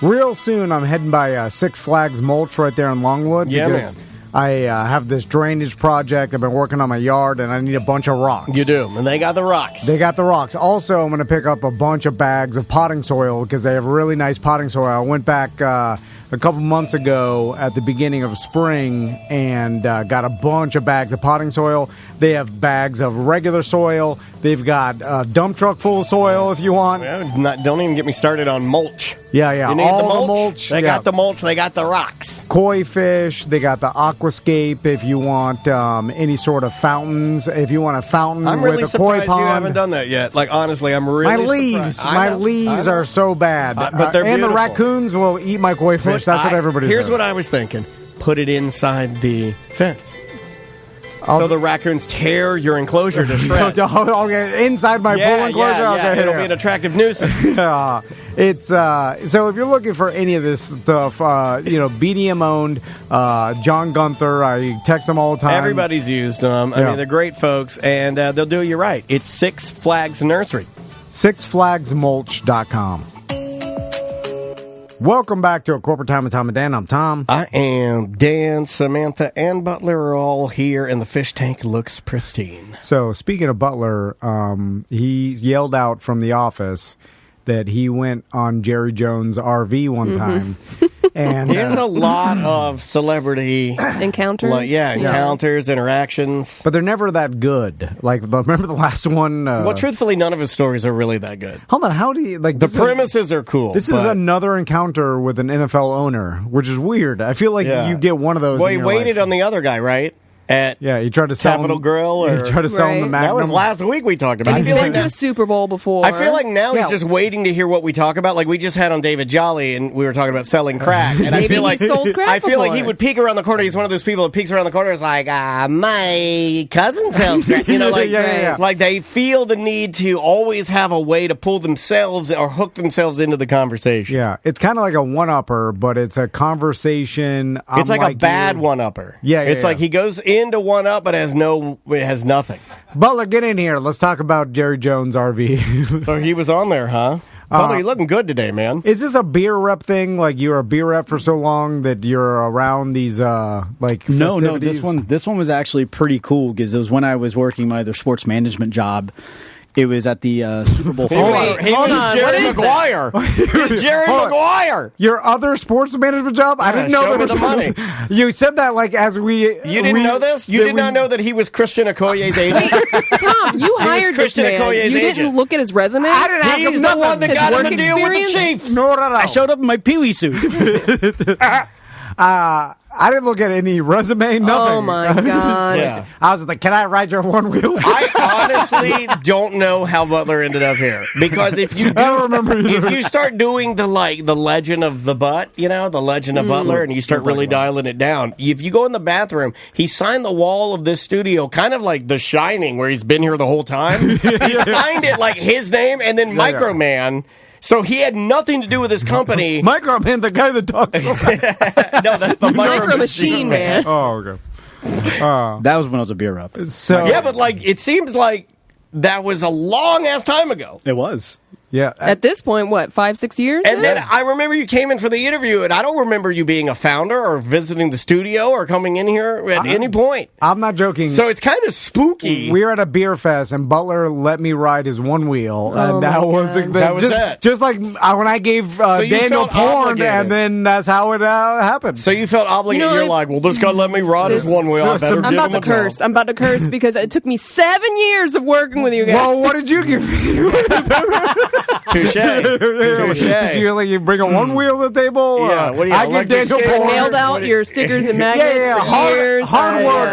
real soon I'm heading by Six Flags Mulch right there in Longwood. Yeah, because man. I have this drainage project. I've been working on my yard, and I need a bunch of rocks. You do, and they got the rocks. They got the rocks. Also, I'm going to pick up a bunch of bags of potting soil because they have really nice potting soil. I went back a couple months ago at the beginning of spring and got a bunch of bags of potting soil. They have bags of regular soil. They've got a dump truck full of soil if you want. Well, don't even get me started on mulch. Yeah. You need all the mulch? They got the mulch. They got the rocks. Koi fish. They got the aquascape if you want any sort of fountains. If you want a fountain I'm really with a koi surprised pond. you haven't done that yet. Like, honestly, I'm really surprised. My leaves are so bad. But they're and beautiful. the raccoons will eat my koi fish. That's what everybody Here's says. what I was thinking. Put it inside the fence. So the raccoons tear your enclosure to shreds. Okay, inside my pool enclosure? Okay, it'll be an attractive nuisance. It's so if you're looking for any of this stuff, BDM owned, John Gunther, I text them all the time. Everybody's used them. I mean, they're great folks, and they'll do you right. It's Six Flags Nursery. SixFlagsMulch.com. Welcome back to A Corporate Time with Tom and Dan. I'm Tom. I am Dan. Samantha and Butler are all here, and the fish tank looks pristine. So, speaking of Butler, he yelled out from the office that he went on Jerry Jones' RV one time. And there's a lot of celebrity encounters. Encounters, interactions. But they're never that good. Like, remember the last one? Well, truthfully, none of his stories are really that good. Hold on, how do you like the premises are cool? This is another encounter with an NFL owner, which is weird. I feel like you get one of those. Well, he waited on the other guy, right? He tried to sell Capital him, Grill. He tried to sell him the Magnum. That was last week we talked about. And he's been to a Super Bowl before. I feel like now he's just waiting to hear what we talk about. Like we just had on David Jolly, and we were talking about selling crack. And Maybe I feel like he sold crack I feel like before. he would peek around the corner. He's one of those people that peeks around the corner. Is like, my cousin sells crack. You know, like like they feel the need to always have a way to pull themselves or hook themselves into the conversation. Yeah, it's kind of like a one-upper, but it's a conversation. It's like a bad one-upper. It's like he goes into one-up, but it has nothing. Butler, get in here. Let's talk about Jerry Jones' RV. So he was on there, huh? Butler, you're looking good today, man. Is this a beer rep thing? Like you're a beer rep for so long that you're around these festivities? No. This one was actually pretty cool because it was when I was working my other sports management job. It was at the Super Bowl. He was Jerry Maguire. Jerry Maguire. Your other sports management job? I didn't know show there me was the money. You said that like as we. You didn't know this? You did not know that he was Christian Okoye's agent? Wait, Tom, you hired this Christian man. Okoye's You agent. didn't look at his resume? I didn't have He's to the one that His got him work the deal with the experience? Chiefs. No. I showed up in my Pee-wee suit. I didn't look at any resume, nothing. Oh, my God. Yeah. I was like, can I ride your one wheel? I honestly don't know how Butler ended up here because if you I don't remember either. if you start doing the legend of the butt, the legend of Butler, and you start really dialing it down, if you go in the bathroom, he signed the wall of this studio, kind of like The Shining, where he's been here the whole time. He signed it like his name, and then Microman. So he had nothing to do with his company. Microman, the guy that talked. No, that's the Micro Machine Man. Oh, okay. That was when I was a beer rep. So Yeah, but it seems like that was a long ass time ago. It was. yeah, At this point, what, 5-6 years? And then I remember you came in for the interview, and I don't remember you being a founder or visiting the studio or coming in here at any point. I'm not joking. So it's kind of spooky. We were at a beer fest, and Butler let me ride his one wheel, and that was That was it. Just like when I gave you Daniel felt porn, obligated. and then that's how it happened. So you felt obligated. You know, You're like, well, this guy let me ride his one wheel. I better I'm give about him to a curse. job. I'm about to curse because it took me 7 years of working with you guys. Well, what did you give me? Touche. Did you bring a one wheel to the table? Yeah, what do you I got, give Daniel electric porn. skateboard? Mailed out your stickers and magnets for years. Hard work.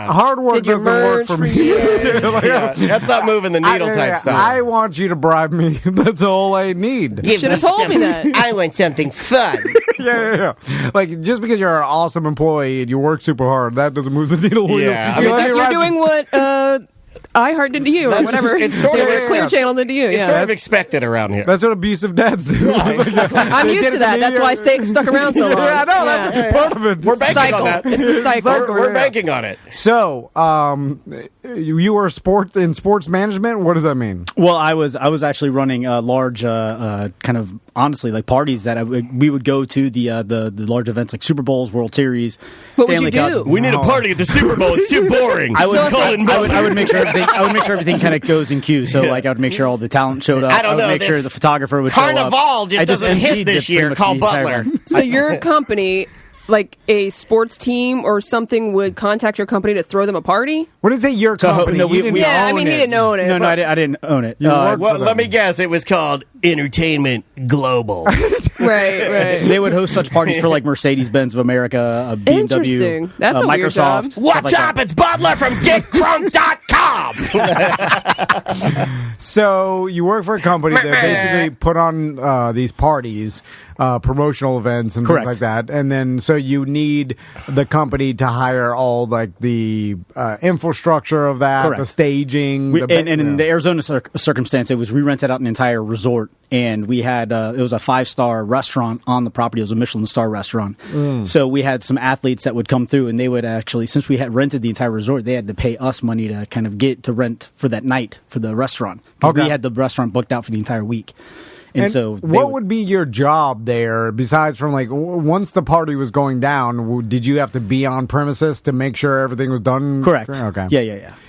Hard work did your doesn't work merch for for me. years. Yeah, that's not moving the needle type stuff. I want you to bribe me. That's all I need. Should have told me that. I want something fun. Yeah. Like, just because you're an awesome employee and you work super hard, that doesn't move the needle. Yeah, I You mean, let me You're ride- doing what iHeart did to you, or That's- whatever. it's sort of- The Clear Channel did to you. It's Yeah. sort of expected around here. That's what abusive dads do. I'm They used did to it that. me, That's why I stuck around so long. Yeah, I know. That's Yeah. part of it. We're banking Cycle. on that. It's the cycle. We're banking on it. So, you were in sports management? What does that mean? Well, I was actually running large, kind of honestly like parties that we would go to the large events like Super Bowls, World Series, What would Stanley you do? Cups. We need a party at the Super Bowl. It's too boring. I would make sure everything. I would make sure everything kind of goes in queue. So like I would make sure all the talent showed up. I don't know, would make sure this the photographer would show up. Carnival just doesn't hit emceed this pretty year, much call the entire Butler. event. So your company, like a sports team or something, would contact your company to throw them a party? What is it? Your company? no, You didn't Yeah, I own mean, it. he didn't own it. No, but- I didn't own it. You worked Well, for them. let me guess. It was called Entertainment Global. Right. They would host such parties for like Mercedes-Benz of America, BMW, Interesting. That's a weird Microsoft. job. stuff What's like up? that. It's Butler from GetCrunk.com. So you work for a company that basically put on these parties, promotional events and Correct. things like that, and then so you need the company to hire all like the infrastructure of that, Correct. the staging, And in the Arizona circumstance, it was we rented out an entire resort, and we had it was a 5-star restaurant on the property. It was a Michelin star restaurant. So we had some athletes that would come through, and they would actually, since we had rented the entire resort, they had to pay us money to kind of get to rent for that night for the restaurant. 'Cause Okay. we had the restaurant booked out for the entire week. And so they what would be your job there besides from like once the party was going down? Did you have to be on premises to make sure everything was done? correct? Okay. Yeah.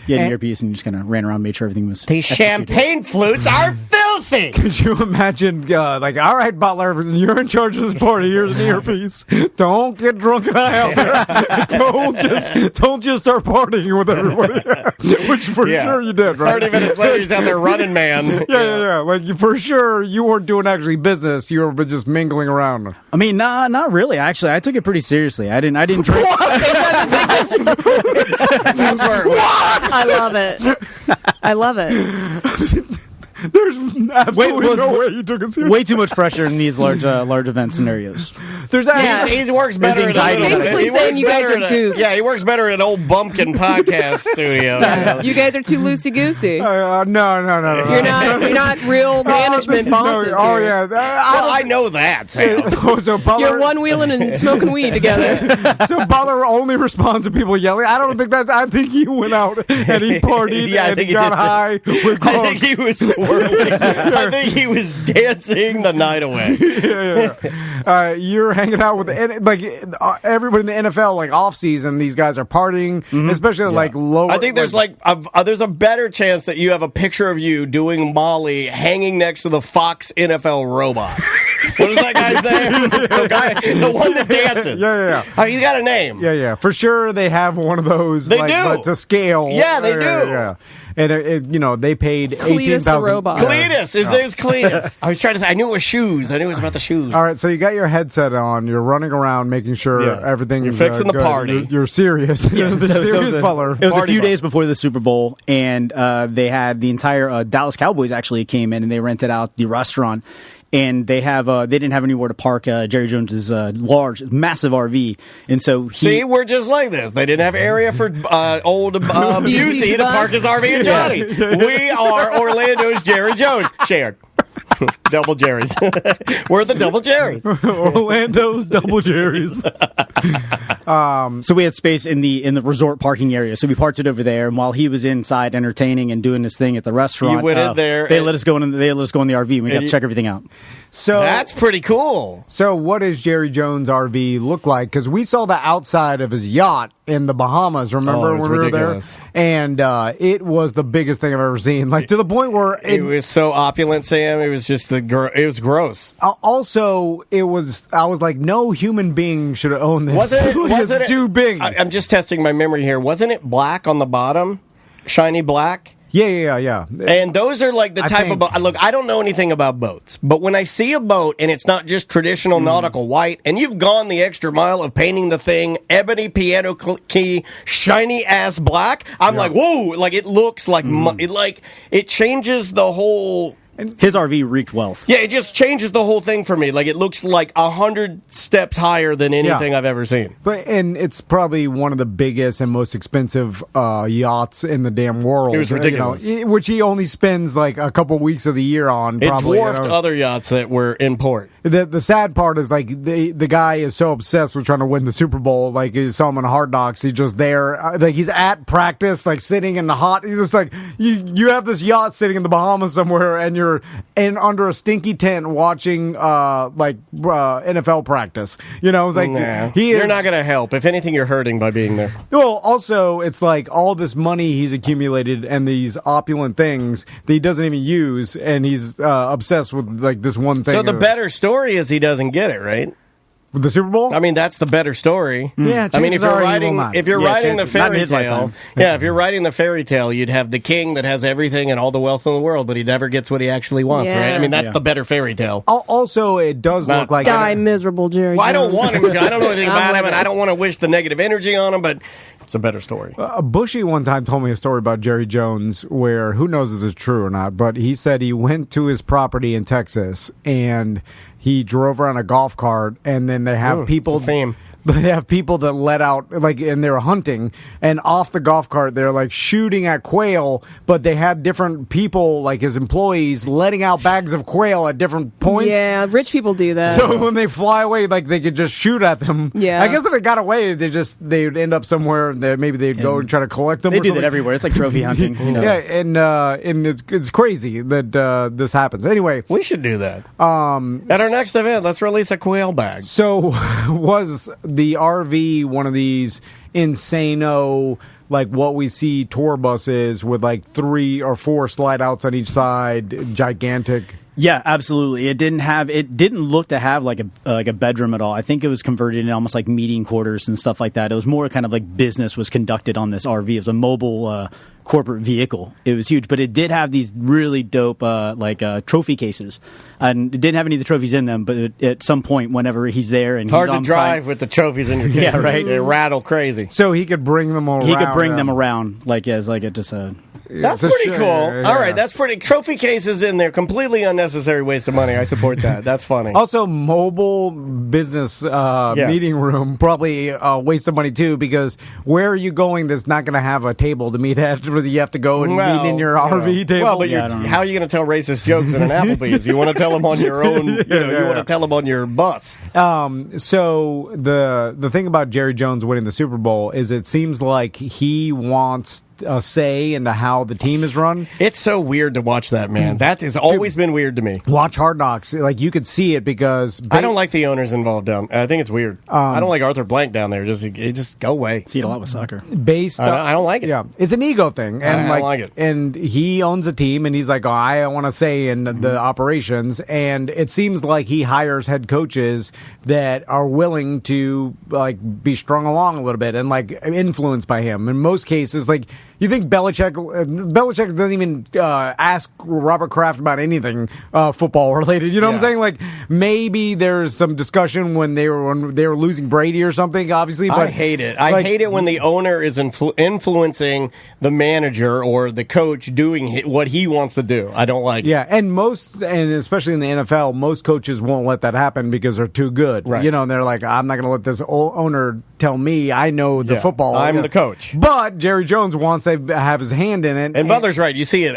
You had an And- earpiece, and you just kind of ran around, made sure everything was. These executed. champagne flutes are filthy. Could you imagine, like, all right, Butler, you're in charge of this party. Here's an earpiece. Don't get drunk and high out there. don't just start partying with everybody, which for sure you did, right? 30 minutes later, he's out there running, man. Yeah. Like, for sure, you weren't doing actually business. You were just mingling around. I mean, not really. Actually, I took it pretty seriously. I didn't drink. That's where it went. I love it. There's absolutely Wait, no way you took it seriously. Way too much pressure in these large event scenarios. There's actually... Yeah. He works better. There's at a anxiety. little- Basically he saying works you guys better are at a- goofs. Yeah, he works better at an old bumpkin podcast studio. You guys are too loosey goosey. No. You're not real management bosses. Oh, here. yeah. Well, I know that, Sam. So Butler... You're one wheeling and smoking weed together. So Butler only responds to people yelling. I don't think that. I think he went out and he partied Yeah, I and think he got did. high with I drunk. think he was swirling. I think he was dancing the night away. You're hanging out with everybody in the NFL. Like off season, these guys are partying, especially like lower. I think there's there's a better chance that you have a picture of you doing Molly hanging next to the Fox NFL robot. What is that guy's name? The one that dances. Yeah. Oh, he's got a name. Yeah. For sure, they have one of those. They like, do. to scale. Yeah, they do. Yeah. And they paid Cletus the robot. Cletus. His name's Cletus. I was trying to think. I knew it was shoes. I knew it was about the shoes. All right, so you got your headset on. You're running around, making sure Yeah. everything's You're fixing the good. party. You're serious. The serious Butler. It was a Party few butler. days before the Super Bowl, and they had the entire Dallas Cowboys actually came in and they rented out the restaurant. And they didn't have anywhere to park Jerry Jones's massive RV, and so See, we're just like this. They didn't have area for old Busey to bus. park his RV and Johnny's. We are Orlando's Jerry Jones. Shared. Double Jerry's. We're the Double Jerry's. Orlando's Double Jerry's. So we had space in the resort parking area, so we parked it over there. And while he was inside entertaining and doing his thing at the restaurant, You went in there They and- let us go in. They let us go in the RV. And we got to check everything out. So That's pretty cool. So what does Jerry Jones' RV look like? Because we saw the outside of his yacht in the Bahamas, remember Oh, it was when we were ridiculous. there? And it was the biggest thing I've ever seen. Like to the point where It was so opulent, Sam. It was just it was gross. also it was. I was like, no human being should own this. Wasn't it? It's too big. I'm just testing my memory here. Wasn't it black on the bottom? Shiny black? Yeah. And those are like the I type think- of boat. Look, I don't know anything about boats, but when I see a boat and it's not just traditional nautical white, and you've gone the extra mile of painting the thing ebony piano key, shiny ass black, I'm like, whoa! Like it looks like it changes the whole His RV reeked wealth. Yeah, it just changes the whole thing for me. Like, it looks like 100 steps higher than anything I've ever seen. And it's probably one of the biggest and most expensive yachts in the damn world. It was ridiculous. Which he only spends like a couple weeks of the year on. It probably, dwarfed other yachts that were in port. The sad part is like the guy is so obsessed with trying to win the Super Bowl. Like, you saw him in Hard Knocks. He's just there, like he's at practice, like sitting in the hot. He's just like you have this yacht sitting in the Bahamas somewhere, and you're under a stinky tent watching NFL practice. You know, it's like you're not going to help. If anything, you're hurting by being there. Well, also it's like all this money he's accumulated and these opulent things that he doesn't even use, and he's obsessed with like this one thing. So the better story is he doesn't get it, right? With the Super Bowl? I mean, that's the better story. Yeah, I mean, if you're writing the fairy his tale, lifetime. if you're writing the fairy tale, you'd have the king that has everything and all the wealth in the world, but he never gets what he actually wants, right? I mean, that's the better fairy tale. Also, it does look like die miserable, Jerry. Well, I don't want him to. I don't know anything about him, with and I don't want to wish the negative energy on him, but it's a better story. Bushy one time told me a story about Jerry Jones where, who knows if it's true or not, but he said he went to his property in Texas and he drove around a golf cart, and then they have people. They have people that let out, like, and they're hunting, and off the golf cart, they're like shooting at quail, but they had different people, like his employees, letting out bags of quail at different points. Yeah, rich people do that. So when they fly away, like, they could just shoot at them. Yeah. I guess if they got away, they'd end up somewhere, and maybe they'd go and try to collect them. They do that everywhere. It's like trophy hunting. You know? Yeah, and it's crazy that this happens. Anyway. We should do that. At our next event, let's release a quail bag. So was the RV one of these insano, like what we see tour buses with like 3 or 4 slide outs on each side, gigantic? Yeah, absolutely. It didn't look to have like a bedroom at all. I think it was converted into almost like meeting quarters and stuff like that. It was more kind of like business was conducted on this RV. It was a mobile corporate vehicle. It was huge, but it did have these really dope trophy cases, and it didn't have any of the trophies in them. But at some point, whenever he's there and hard he's to drive with the trophies in your case. Yeah, right. They rattle crazy. So he could bring them around. He could bring them around like as like it just. That's pretty cool. All right, that's pretty. Trophy cases in there, completely unnecessary waste of money. I support that. That's funny. Also, mobile business meeting room, probably a waste of money too, because where are you going that's not going to have a table to meet at? Where you have to go and meet in your RV table? Well, but how are you going to tell racist jokes in an Applebee's? You want to tell them on your own, you want to tell them on your bus. So the thing about Jerry Jones winning the Super Bowl is it seems like he wants a say into how the team is run. It's so weird to watch that, man. That has always been weird to me. Watch Hard Knocks. Like, you could see it because... I don't like the owners involved down. I think it's weird. I don't like Arthur Blank down there. Just go away. See it a lot with soccer. I don't like it. Yeah, it's an ego thing. And I don't like it. And he owns a team, and he's like, I want to say in the operations. And it seems like he hires head coaches that are willing to like be strung along a little bit and like influenced by him. In most cases, like... You think Belichick doesn't even ask Robert Kraft about anything football related? You know what I'm saying? Like, maybe there's some discussion when they were losing Brady or something. Obviously, but I hate it. I hate it when the owner is influencing the manager or the coach doing what he wants to do. I don't like it. Yeah, and especially in the NFL, most coaches won't let that happen because they're too good. Right. You know, and they're like, I'm not going to let this owner tell me I know the football. I'm the coach. But Jerry Jones wants to have his hand in it. And Butler's right. You see it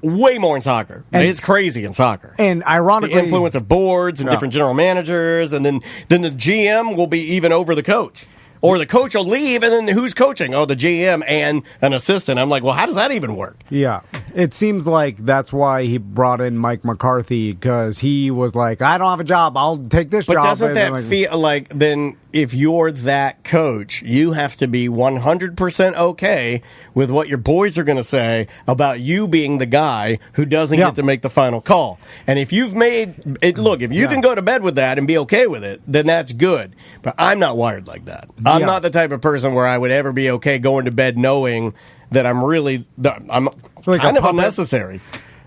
way more in soccer. It's crazy in soccer. And ironically, the influence of boards and different general managers, and then the GM will be even over the coach. Or the coach will leave, and then who's coaching? Oh, the GM and an assistant. I'm like, well, how does that even work? Yeah. It seems like that's why he brought in Mike McCarthy, because he was like, I don't have a job. I'll take this job. But doesn't that feel like then if you're that coach, you have to be 100% okay with what your boys are going to say about you being the guy who doesn't get to make the final call. And if you've made it, look, if you can go to bed with that and be okay with it, then that's good. But I'm not wired like that. I'm not the type of person where I would ever be okay going to bed knowing that I'm kind of unnecessary.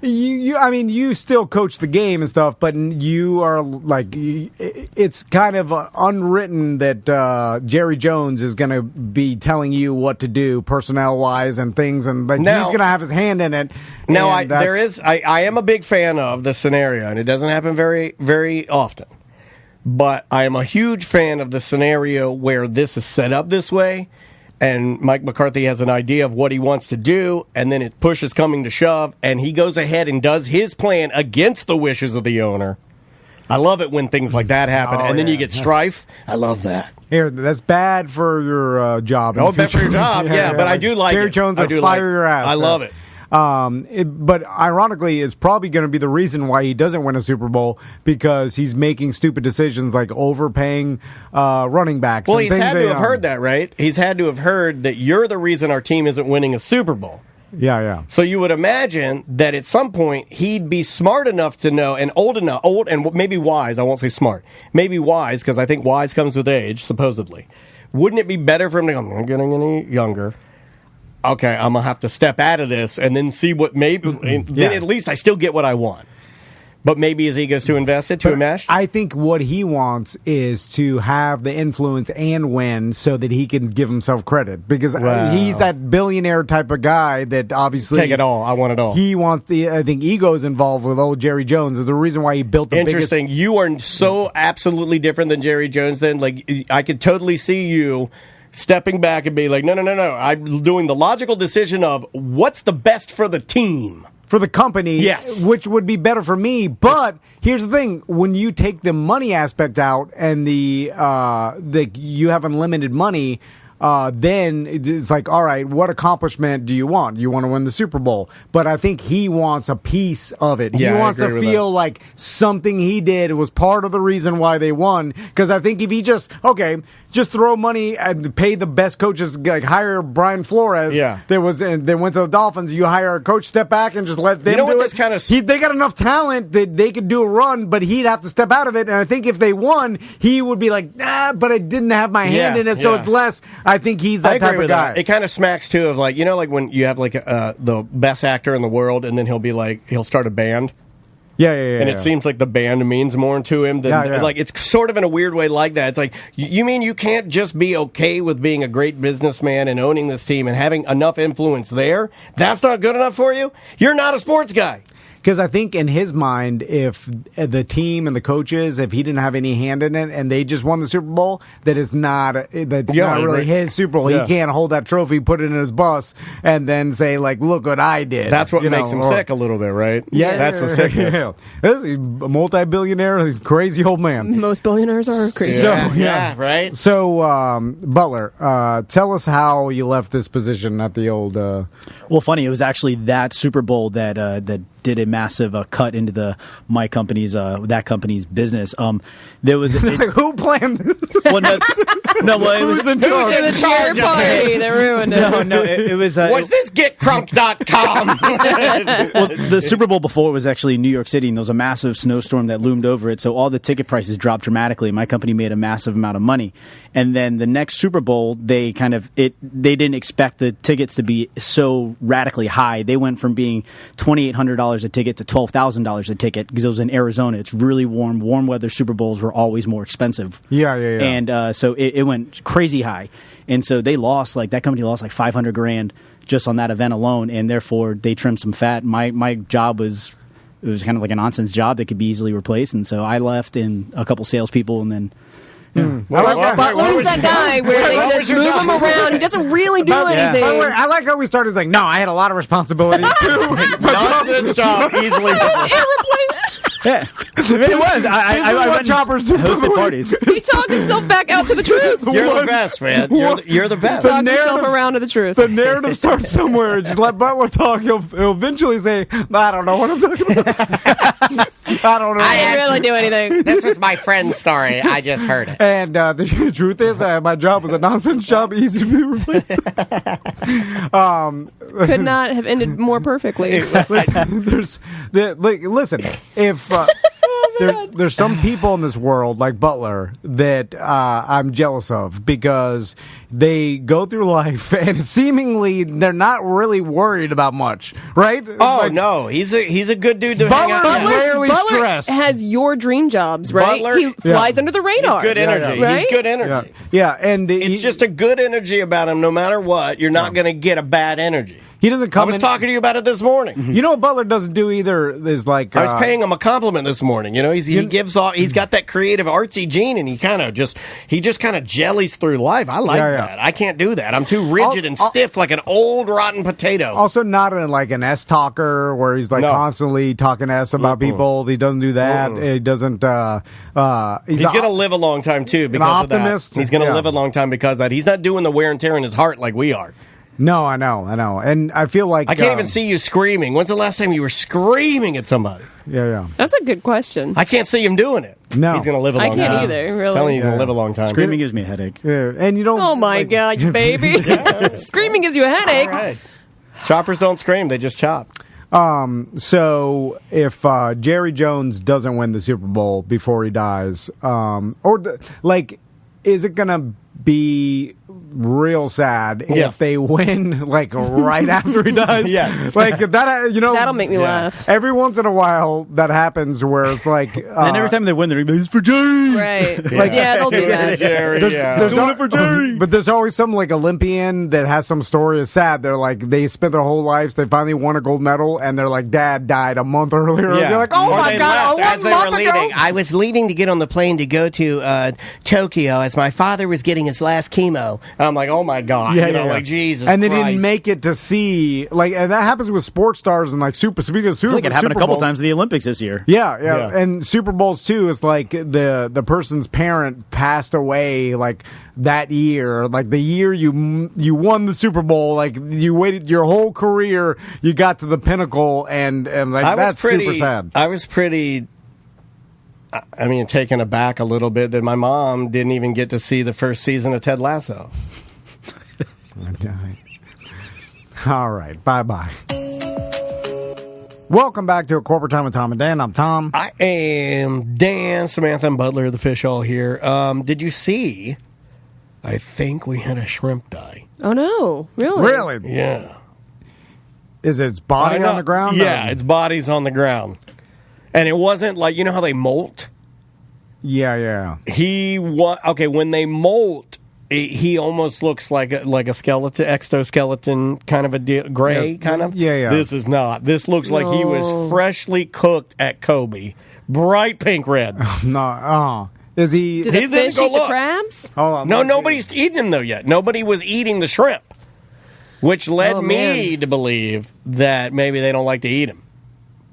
I mean, you still coach the game and stuff, but you are like, it's kind of unwritten that Jerry Jones is going to be telling you what to do personnel wise and things, and like Now, he's going to have his hand in it. Now, I am a big fan of the scenario, and it doesn't happen very, very often. But I am a huge fan of the scenario where this is set up this way, and Mike McCarthy has an idea of what he wants to do, and then it push is coming to shove, and he goes ahead and does his plan against the wishes of the owner. I love it when things like that happen, and then you get strife. I love that. Here, that's bad for your job. Oh, bad for your job, yeah, but I do like Jerry it. Jones I will fire your ass. I love it. But ironically, it's probably going to be the reason why he doesn't win a Super Bowl, because he's making stupid decisions like overpaying running backs. Well, and he's things had they, to have heard that, right? He's had to have heard that you're the reason our team isn't winning a Super Bowl. Yeah. So you would imagine that at some point he'd be smart enough to know, and old and maybe wise. I won't say smart, maybe wise, because I think wise comes with age, supposedly. Wouldn't it be better for him to go, I'm not getting any younger? Okay, I'm going to have to step out of this and then see what then at least I still get what I want. But maybe his ego's too invested, too enmeshed? I think what he wants is to have the influence and win so that he can give himself credit. Because he's that billionaire type of guy that obviously... Take it all. I want it all. He wants I think ego's involved with old Jerry Jones. Is the reason why he built the Interesting. biggest... You are so absolutely different than Jerry Jones then. Like, I could totally see you stepping back and be like, no. I'm doing the logical decision of what's the best for the team. For the company, yes, which would be better for me. But here's the thing: when you take the money aspect out and the you have unlimited money, then it's like, all right, what accomplishment do you want? You want to win the Super Bowl, but I think he wants a piece of it. Yeah, he wants to feel like something he did was part of the reason why they won. Because I think if he just throw money and pay the best coaches, like hire Brian Flores. Yeah, they went to the Dolphins. You hire a coach, step back, and just let them do it. This kind of they got enough talent that they could do a run, but he'd have to step out of it. And I think if they won, he would be like, but I didn't have my hand in it, so it's less. I think he's that type of guy. It kind of smacks too of like, like when you have like the best actor in the world, and then he'll start a band. Yeah. And it seems like the band means more to him than like it's sort of in a weird way like that. It's like, you mean you can't just be okay with being a great businessman and owning this team and having enough influence there? That's not good enough for you? You're not a sports guy. Because I think in his mind, if the team and the coaches, if he didn't have any hand in it and they just won the Super Bowl, that's not really his Super Bowl. Yeah. He can't hold that trophy, put it in his bus, and then say, like, look what I did. That's what makes him sick a little bit, right? Yeah. That's the sickness. Yeah. This is a multi-billionaire. He's a crazy old man. Most billionaires are crazy. Right? So, Butler, tell us how you left this position at the old... Well, funny, it was actually that Super Bowl that did a massive cut into that company's business. There was who planned this? Well, it was in charge. It was your party that ruined it. No, it was. Was this GetCrunk.com? Well, the Super Bowl before was actually in New York City, and there was a massive snowstorm that loomed over it. So all the ticket prices dropped dramatically. My company made a massive amount of money, and then the next Super Bowl, they didn't expect the tickets to be so radically high. They went from being $2,800 a ticket to $12,000 a ticket because it was in Arizona. It's really warm. Warm weather Super Bowls were always more expensive. Yeah. And so it went crazy high. And so they lost, that company lost like $500,000 just on that event alone. And therefore they trimmed some fat. My job was kind of like a nonsense job that could be easily replaced. And so I left and a couple salespeople and then. Butler's that guy where they just move him around. He doesn't really do anything. By the way, I like how we started like, no, I had a lot of responsibility too. Nonsense job, easily. Yeah, it was. I went choppers do. Hosted parties. He talked himself back out to the truth. You're the best, man. You're the best. Talk himself around to the truth. The narrative starts somewhere. Just let Butler talk. He'll eventually say, I don't know what I'm talking about. I don't know. I didn't really do anything. This was my friend's story. I just heard it. And the truth is, my job was a nonsense job, easy to be replaced. Could not have ended more perfectly. Listen, if there's some people in this world, like Butler, that I'm jealous of because they go through life and seemingly they're not really worried about much, right? Oh, no. He's a good dude to hang out with. Rarely Butler stressed. has your dream jobs, right? Butler- He flies under the radar. Good energy. Right? He's good energy. Yeah, and It's just a good energy about him no matter what. You're not going to get a bad energy. he doesn't I come was in. talking to you about it this morning. You know what Butler doesn't do either is like I was paying him a compliment this morning. You know, he gives off. He's got that creative artsy gene, and he just kind of jellies through life. I like that. I can't do that. I'm too rigid and stiff, like an old rotten potato. Also, not like an S talker where he's like constantly talking S about people. He doesn't do that. He doesn't. He's going to live a long time too because optimist. of that. He's going to live a long time because of that. He's not doing the wear and tear in his heart like we are. No, I know, and I feel like I can't even see you screaming. When's the last time you were screaming at somebody? Yeah. That's a good question. I can't see him doing it. No. He's going to live a long time. I can't either, really. I'm telling you, he's going to live a long time. Screaming gives me a headache. Yeah, and you don't. Oh, my God, you baby. Screaming gives you a headache. All right. Choppers don't scream; they just chop. So if Jerry Jones doesn't win the Super Bowl before he dies, is it gonna be real sad if they win like right after he dies? Yeah, like that. That'll make me laugh. Every once in a while, that happens where it's like, And every time they win, they're like, "It's for Jerry." Right. They'll do that. Jerry. there's Doing it for Jerry. But there's always some like Olympian that has some story that's sad. They're like they spent their whole lives, they finally won a gold medal, and they're like, Dad died a month earlier. Yeah. You're like, oh Or my they God, left as they were leaving. I was leaving to get on the plane to go to Tokyo as my father was getting his last chemo. I'm like, oh my God. Like Jesus and they Christ. didn't make it to see, and that happens with sports stars and like speaking of Super I think it happened a Super couple Bowls. times in the Olympics this year. Yeah, and Super Bowls too. It's like the person's parent passed away like that year, like the year you won the Super Bowl. Like you waited your whole career, you got to the pinnacle, and like that's super sad. I was pretty. I mean, taken aback a little bit that my mom didn't even get to see the first season of Ted Lasso. All right, bye. Welcome back to A Corporate Time with Tom and Dan. I'm Tom. I am Dan, Samantha, and Butler, the fish all here. Did you see? I think we had a shrimp die. Oh, no. Really? Really? Yeah. Is its body on the ground? Yeah, its body's on the ground. And it wasn't like, you know how they molt? Yeah. When they molt, he almost looks like a skeleton, exoskeleton kind of a gray kind of. Yeah. This is not. This looks like he was freshly cooked at Kobe. Bright pink red. No. Is he? Did the He didn't fish go eat the look. crabs? Oh, No, nobody's eating him though yet. Nobody was eating the shrimp, which led me to believe that maybe they don't like to eat him.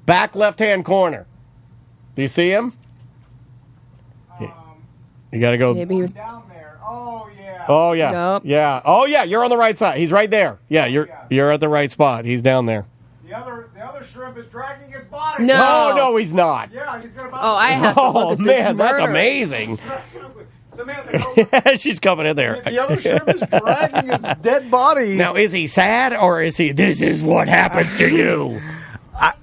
Back left-hand corner. Do you see him? You got to go. Maybe he was... down there. Oh yeah. Oh yeah. Yup. Yeah. Oh yeah. You're on the right side. He's right there. Yeah. You're at the right spot. He's down there. The other shrimp is dragging his body. No. Oh no, he's not. Yeah, he's gonna. Oh, I have to look Oh at this man, that's murder. amazing. Samantha, go. She's coming in there. The other shrimp is dragging his dead body. Now, is he sad or is he? This is what happens to you.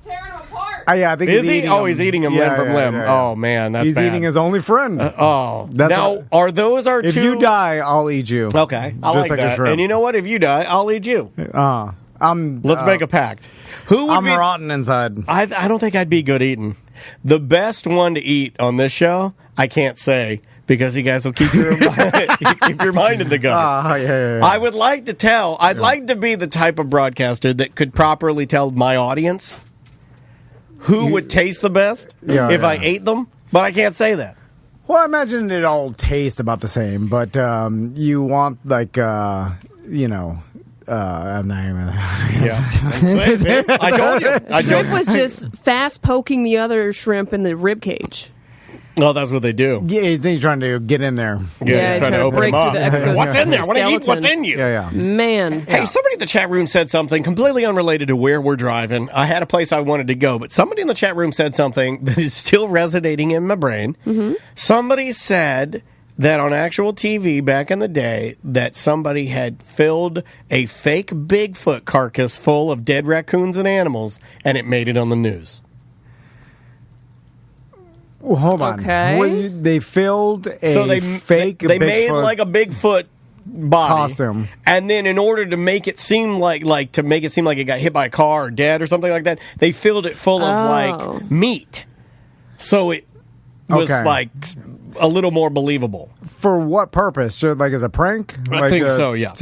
Tearing him apart. Yeah, I think Is he's he? eating Oh, him. he's eating him limb from limb. Oh man, that's he's bad. eating his only friend. Oh, That's now what- are those our if two? you die, I'll eat you. Okay, I Just like like a that. shrimp. And you know what? If you die, I'll eat you. Let's Let's make a pact. Who would I'm be? rotten inside. I don't think I'd be good eating. The best one to eat on this show, I can't say because you guys will keep your keep your mind in the gutter. Yeah. I would like to tell. I'd like to be the type of broadcaster that could properly tell my audience who would taste the best if I ate them, but I can't say that. Well, I imagine it all tastes about the same, but you want like I'm not even. Yeah, I told you. Shrimp was just fast poking the other shrimp in the rib cage. Oh, that's what they do. Yeah, he's trying to get in there. Yeah, he's trying to open break them up. through the exoskeleton. What's in there? I want to eat what's in you. Yeah. Man. Hey, somebody in the chat room said something completely unrelated to where we're driving. I had a place I wanted to go, but somebody in the chat room said something that is still resonating in my brain. Mm-hmm. Somebody said that on actual TV back in the day that somebody had filled a fake Bigfoot carcass full of dead raccoons and animals, and it made it on the news. Well, hold on. Okay. They filled a So they fake They made Bigfoot like a Bigfoot body costume. and then in order to make it seem like it got hit by a car or dead or something like that, they filled it full of like meat, so it was Okay. like a little more believable. For what purpose? Like as a prank? I think so, yeah.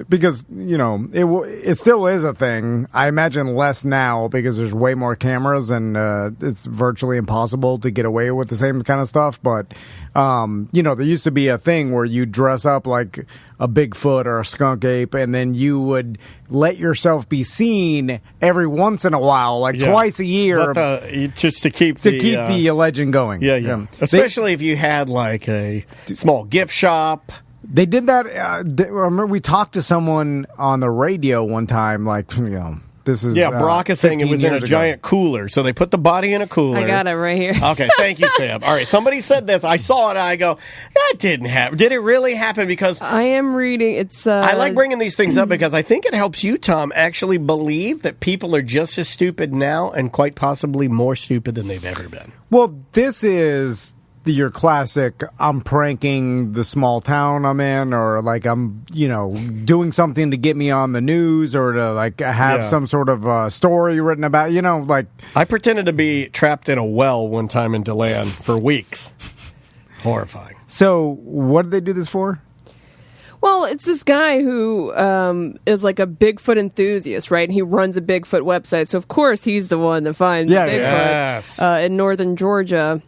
Because it still is a thing. I imagine less now because there's way more cameras and it's virtually impossible to get away with the same kind of stuff. But there used to be a thing where you dress up like a Bigfoot or a skunk ape, and then you would let yourself be seen every once in a while, like twice a year, just to keep the legend going. Yeah. Especially if you had like a small gift shop. They did that. I remember we talked to someone on the radio one time, this is... Brock is saying it was in a giant cooler, so they put the body in a cooler. I got it right here. Okay, thank you, Sam. All right, somebody said this. I saw it, and I go, that didn't happen. Did it really happen? Because I am reading. It's. I like bringing these things up because I think it helps you, Tom, actually believe that people are just as stupid now and quite possibly more stupid than they've ever been. Well, this is your classic, I'm pranking the small town I'm in, or like I'm, doing something to get me on the news or to like have some sort of story written about, I pretended to be trapped in a well one time in DeLand for weeks. Horrifying. So what did they do this for? Well, it's this guy who is like a Bigfoot enthusiast, right? And he runs a Bigfoot website. So, of course, he's the one that finds Bigfoot in northern Georgia.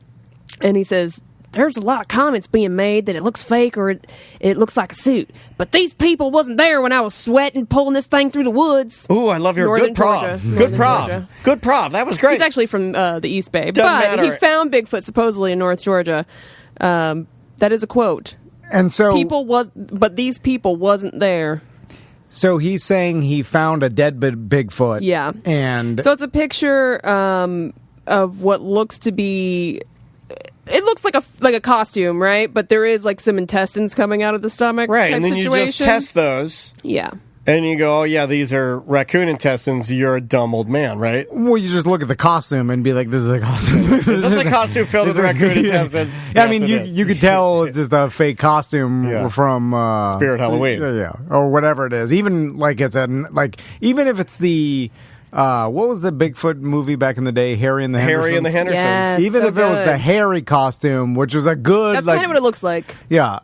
And he says, there's a lot of comments being made that it looks fake or it looks like a suit. But these people wasn't there when I was sweating, pulling this thing through the woods. Ooh, I love your Northern good prov. Georgia. Good Northern prov. Georgia. Good prov. That was great. He's actually from the East Bay. Doesn't but matter. he found Bigfoot supposedly in North Georgia. That is a quote. And so but these people wasn't there. So he's saying he found a dead Bigfoot. Yeah. And so it's a picture of what looks to be... It looks like a costume, right? But there is like some intestines coming out of the stomach. Right, type and then situation. you just test those. Yeah. And you go, oh, yeah, these are raccoon intestines. You're a dumb old man, right? Well, you just look at the costume and be like, this is a costume. Is this a costume filled with raccoon intestines? Yeah, I Yes, mean, you could tell it's just a fake costume from... Spirit Halloween. Yeah, or whatever it is. Even like even if it's the... what was the Bigfoot movie back in the day? Harry and the Hendersons? Harry and the Hendersons. Yes, Even so if it was good. the hairy costume, which was a good... That's kind of what it looks like. Yeah,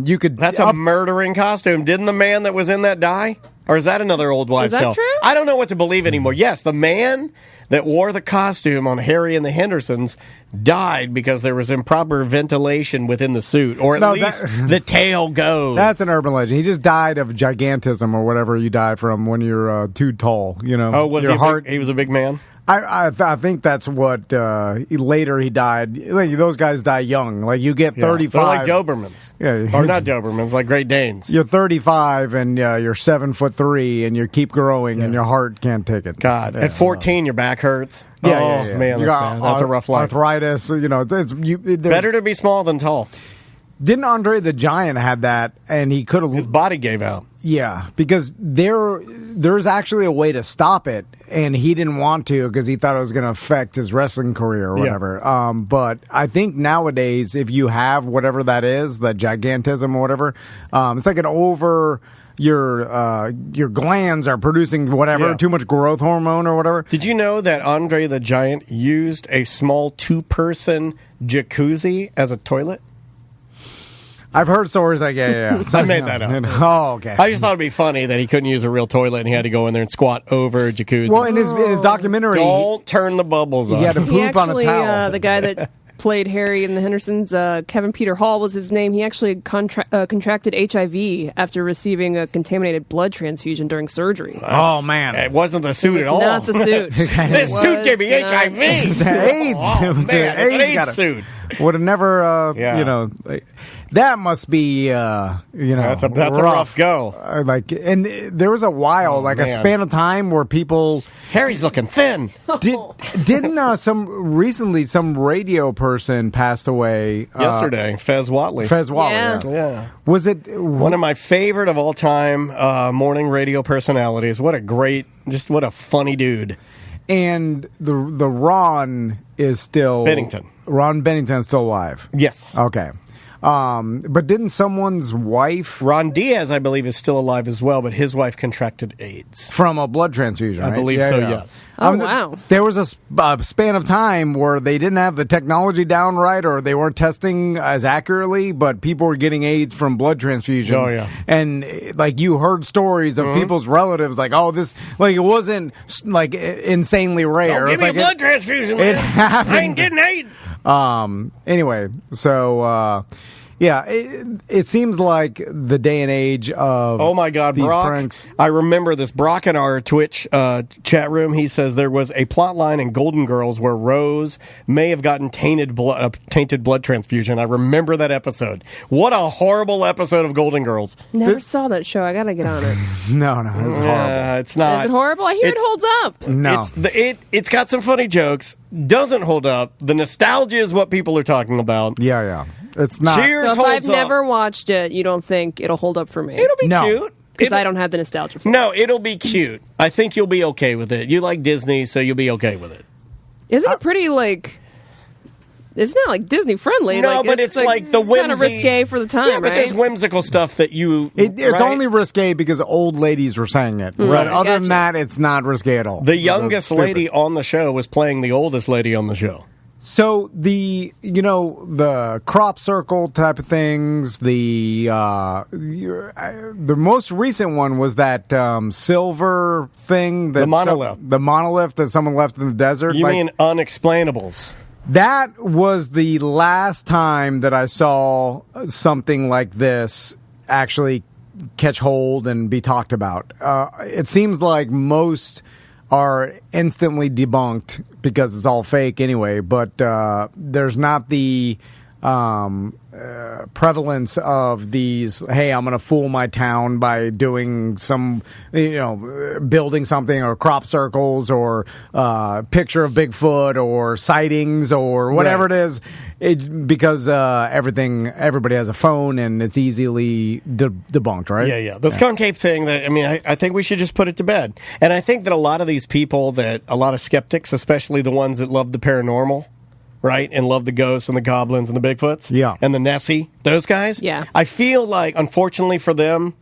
you could... That's a murdering costume. Didn't the man that was in that die? Or is that another old wives' that tale? true? I don't know what to believe anymore. Yes, the man that wore the costume on Harry and the Hendersons died because there was improper ventilation within the suit, or at least the tale goes. That's an urban legend. He just died of gigantism or whatever you die from when you're too tall. Oh, was your heart? He was a big man? I think that's what later he died. Like those guys die young. Like you get 35. They're like Dobermans. Yeah. Or not Dobermans, like Great Danes. You're 35 and you're 7'3" and you keep growing and your heart can't take it. God, at 14 your back hurts. Yeah. Man, You that's got bad. That's a rough life. Arthritis. Better to be small than tall. Didn't Andre the Giant had that, and he could have... His body gave out. Yeah, because there's actually a way to stop it, and he didn't want to because he thought it was going to affect his wrestling career or whatever. But I think nowadays, if you have whatever that is, the gigantism or whatever, it's like an over... Your glands are producing whatever, too much growth hormone or whatever. Did you know that Andre the Giant used a small 2-person jacuzzi as a toilet? I've heard stories like, yeah. I made that up. Oh, okay. I just thought it'd be funny that he couldn't use a real toilet and he had to go in there and squat over a jacuzzi. Well, in his documentary... Don't turn the bubbles on. He had to He poop on a actually, towel. the guy that played Harry in the Hendersons, Kevin Peter Hall was his name. He actually contracted HIV after receiving a contaminated blood transfusion during surgery. Oh, man. It wasn't the suit at all. Not the suit. This suit gave me Was not- HIV. It's an AIDS. Oh, man, It's an it's an AIDS AIDS suit. Would have never, that must be, That's a rough go. And there was a while, a man. span of time where people Harry's looking thin. didn't some radio person passed away Yesterday, Fez Watley. Fez Watley. Yeah. Yeah. Was it One of my favorite of all time morning radio personalities. What a funny dude. And the Ron is still Bennington. Ron Bennington's still alive. Yes. Okay. But didn't someone's wife... Ron Diaz, I believe, is still alive as well, but his wife contracted AIDS. From a blood transfusion, right? I believe so, yes. Oh, wow. There was a span of time where they didn't have the technology down right, or they weren't testing as accurately, but people were getting AIDS from blood transfusions. Oh, yeah. And, like, you heard stories of people's relatives, like, oh, this... Like, it wasn't, like, insanely rare. Oh, give me a blood transfusion, man. It happened. I ain't getting AIDS. Anyway, so... yeah, it seems like the day and age of oh my God, these Brock, pranks. I remember this. Brock in our Twitch chat room, he says there was a plot line in Golden Girls where Rose may have gotten tainted blood transfusion. I remember that episode. What a horrible episode of Golden Girls. Never saw that show. I gotta get on it. No, it's horrible. It's not. Is it horrible? I hear it holds up. No. It's got some funny jokes. Doesn't hold up. The nostalgia is what people are talking about. Yeah. It's not. Cheers So if holds I've up. never watched it, you don't think it'll hold up for me? It'll be No. cute. Because I don't have the nostalgia for it. No, it'll be cute. I think you'll be okay with it. You like Disney, so you'll be okay with it. Isn't it pretty, like... It's not, like, Disney-friendly. No, but it's like the whimsy. kind of risque for the time, Yeah, but right? there's whimsical stuff that you... It's right? only risque because old ladies were saying it. But other than Gotcha. that, it's not risque at all. The youngest Stupid. lady on the show was playing the oldest lady on the show. So the crop circle type of things, the most recent one was that silver thing, that The monolith. the monolith that someone left in the desert. You mean unexplainables? That was the last time that I saw something like this actually catch hold and be talked about. It seems like most are instantly debunked because it's all fake anyway, but there's not the prevalence of these, hey, I'm going to fool my town by doing some, building something, or crop circles, or picture of Bigfoot, or sightings, or whatever Right. it is, because everybody has a phone and it's easily debunked, right? Yeah. The skunk ape thing, I think we should just put it to bed. And I think that a lot of these people, a lot of skeptics, especially the ones that love the paranormal, right, and love the ghosts and the goblins and the Bigfoots, Yeah. and the Nessie, those guys, Yeah. I feel like, unfortunately for them,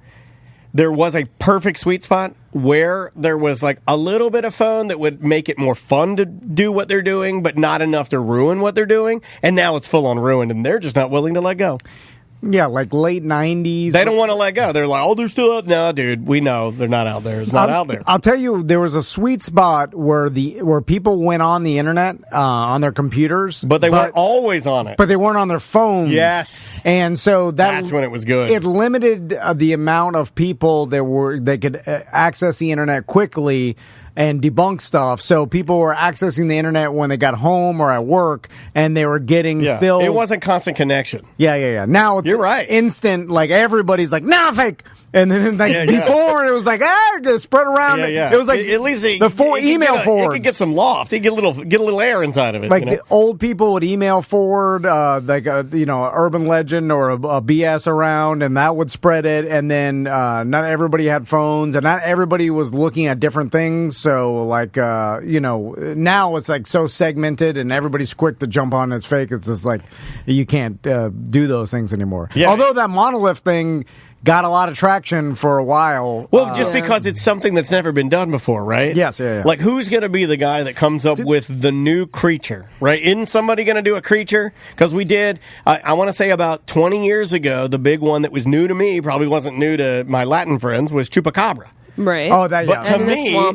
there was a perfect sweet spot where there was like a little bit of phone that would make it more fun to do what they're doing, but not enough to ruin what they're doing. And now it's full on ruined, and they're just not willing to let go. Yeah, like late 90s. They don't want to let go. They're like, oh, they're still out. No, dude, we know they're not out there. It's not out there. I'll tell you, there was a sweet spot where people went on the internet on their computers, But they weren't always on it. But they weren't on their phones. Yes. And so That's when it was good. It limited the amount of people that could access the internet quickly and debunk stuff. So people were accessing the internet when they got home or at work, and they were getting still. It wasn't constant connection. Yeah. Now it's You're right. instant. Like everybody's like, nah, fake. And then before it was like, just spread around. Yeah. It was like at least the email forwards. It could get some loft. It could get a little air inside of it. Like the old people would email forward, like a urban legend or a BS around, and that would spread it. And then not everybody had phones, and not everybody was looking at different things. So like now it's like so segmented, and everybody's quick to jump on it's fake. It's just like you can't do those things anymore. Yeah. Although that monolith thing got a lot of traction for a while. Well, just because it's something that's never been done before, right? Yes, yeah. Like, who's going to be the guy that comes up with the new creature, right? Isn't somebody going to do a creature? Because we did, I want to say about 20 years ago, the big one that was new to me, probably wasn't new to my Latin friends, was Chupacabra. Right. Oh, that, yeah.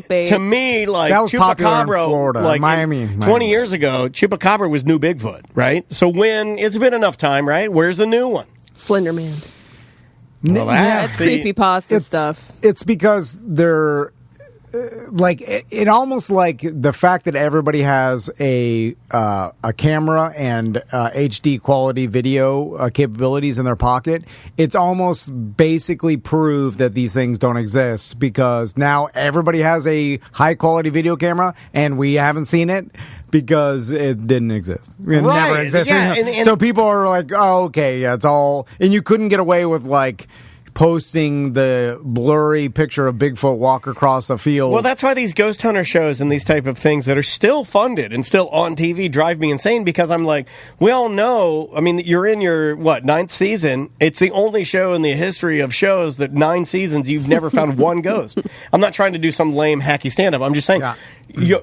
But to me, like, that was popular in Chupacabra, Florida, like Miami. 20 years ago, Chupacabra was new Bigfoot, right? So it's been enough time, right? Where's the new one? Slender Man. Well, That's creepypasta stuff. It's because they're like it almost like the fact that everybody has a camera and HD quality video capabilities in their pocket. It's almost basically proved that these things don't exist because now everybody has a high quality video camera and we haven't seen it. Because it didn't exist. It Right. never existed. Yeah, and so people are like, oh, okay, yeah, it's all... And you couldn't get away with, like, posting the blurry picture of Bigfoot walk across the field. Well, that's why these ghost hunter shows and these type of things that are still funded and still on TV drive me insane, because I'm like, we all know, I mean, you're in your, 9th season. It's the only show in the history of shows that 9 seasons you've never found one ghost. I'm not trying to do some lame, hacky stand-up. I'm just saying... Yeah.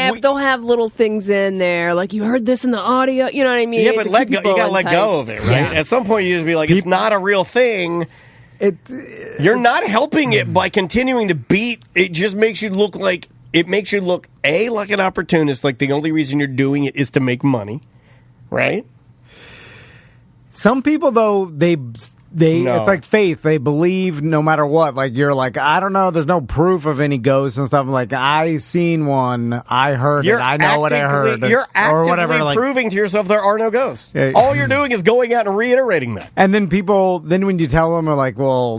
But they'll have little things in there, like you heard this in the audio. You know what I mean? Yeah, but you got to let go of it, right? Yeah. At some point, you just be like, it's not a real thing. You're not helping it by continuing to beat. It just makes you look like like an opportunist. Like the only reason you're doing it is to make money, right? Some people, though, it's like faith. They believe no matter what. Like, you're like, I don't know, there's no proof of any ghosts and stuff. I'm like, I seen one, I heard it, I know what I heard. You're actively or whatever, proving to yourself there are no ghosts. All you're doing is going out and reiterating that. And then when you tell them, are like, well,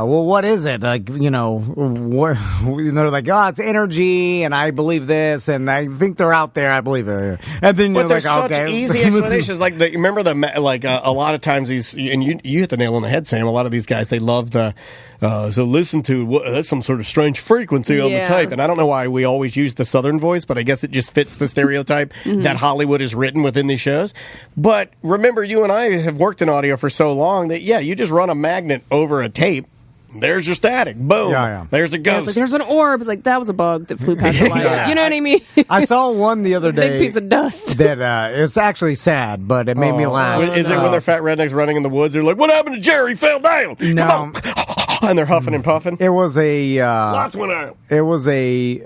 what is it? Like, what? They're like, oh, it's energy, and I believe this, and I think they're out there, I believe it. And then you're like, such easy explanations. Like, remember a lot of times these, and you hit the nail on the head, Sam. A lot of these guys, they love the so listen to that's some sort of strange frequency on the tape. And I don't know why we always use the Southern voice, but I guess it just fits the stereotype that Hollywood has written within these shows. But remember, you and I have worked in audio for so long that you just run a magnet over a tape. There's your static. Boom. Yeah. There's a ghost. It's like, there's an orb. It's like, that was a bug that flew past the light. You know what I mean? I saw one the other day. Big piece of dust. That it's actually sad, but it made me laugh. Is it when they're fat rednecks running in the woods? They're like, what happened to Jerry? He fell down. No. And they're huffing and puffing. It was lots went out. It was a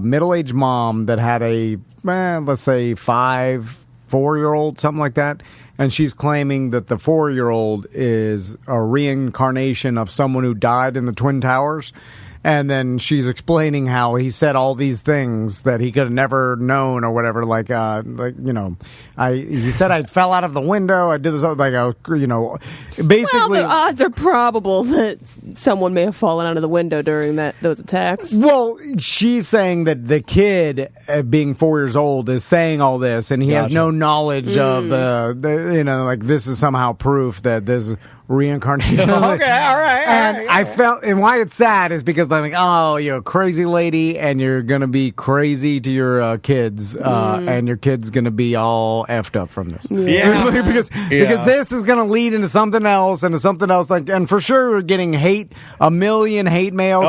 middle-aged mom that had let's say 4-year-old, something like that. And she's claiming that the 4-year-old is a reincarnation of someone who died in the Twin Towers. And then she's explaining how he said all these things that he could have never known or whatever. He said I fell out of the window. I did this, basically. Well, the odds are probable that someone may have fallen out of the window during those attacks. Well, she's saying that the kid, being 4 years old, is saying all this, and he has no knowledge of this is somehow proof that this reincarnation. Okay, all right. And I felt, and why it's sad is because I'm like, oh, you're a crazy lady, and you're gonna be crazy to your kids, and your kid's gonna be all effed up from this. Yeah, because this is gonna lead into something else, and for sure we're getting a million hate mails.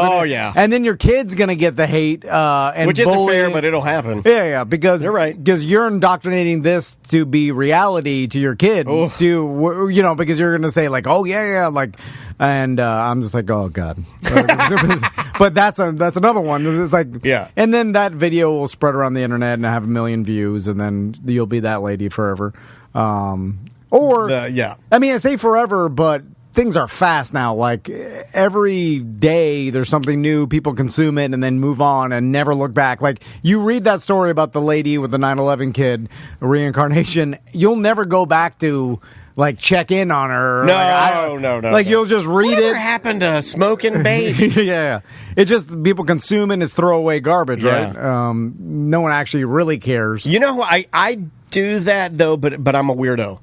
And then your kid's gonna get the hate, and which isn't fair, but it'll happen. Yeah, because you're right. Because you're indoctrinating this to be reality to your kid, because you're gonna say like, oh yeah, and I'm just like, oh god. But that's another one. It's like, and then that video will spread around the internet and have 1 million views, and then you'll be that lady forever. I mean, I say forever, but things are fast now. Like every day there's something new, people consume it and then move on and never look back. Like you read that story about the lady with the 9/11 kid reincarnation, you'll never go back to check in on her. No. You'll just read Whatever happened to smoking baby? Yeah. It's just people consume it as throwaway garbage, right? No one actually really cares. I do that though, but I'm a weirdo.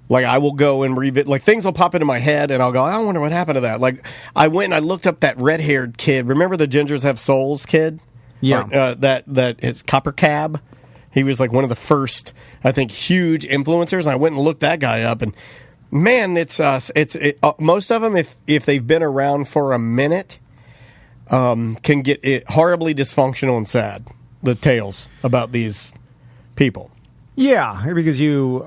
Like I will go and revisit, things will pop into my head and I'll go, I wonder what happened to that. Like I went and I looked up that red-haired kid. Remember the Gingers Have Souls kid? Yeah. That is Copper Cab. He was one of the first, I think, huge influencers. And I went and looked that guy up, and man, it's most of them, if they've been around for a minute, can get horribly dysfunctional and sad. The tales about these people. Yeah, because you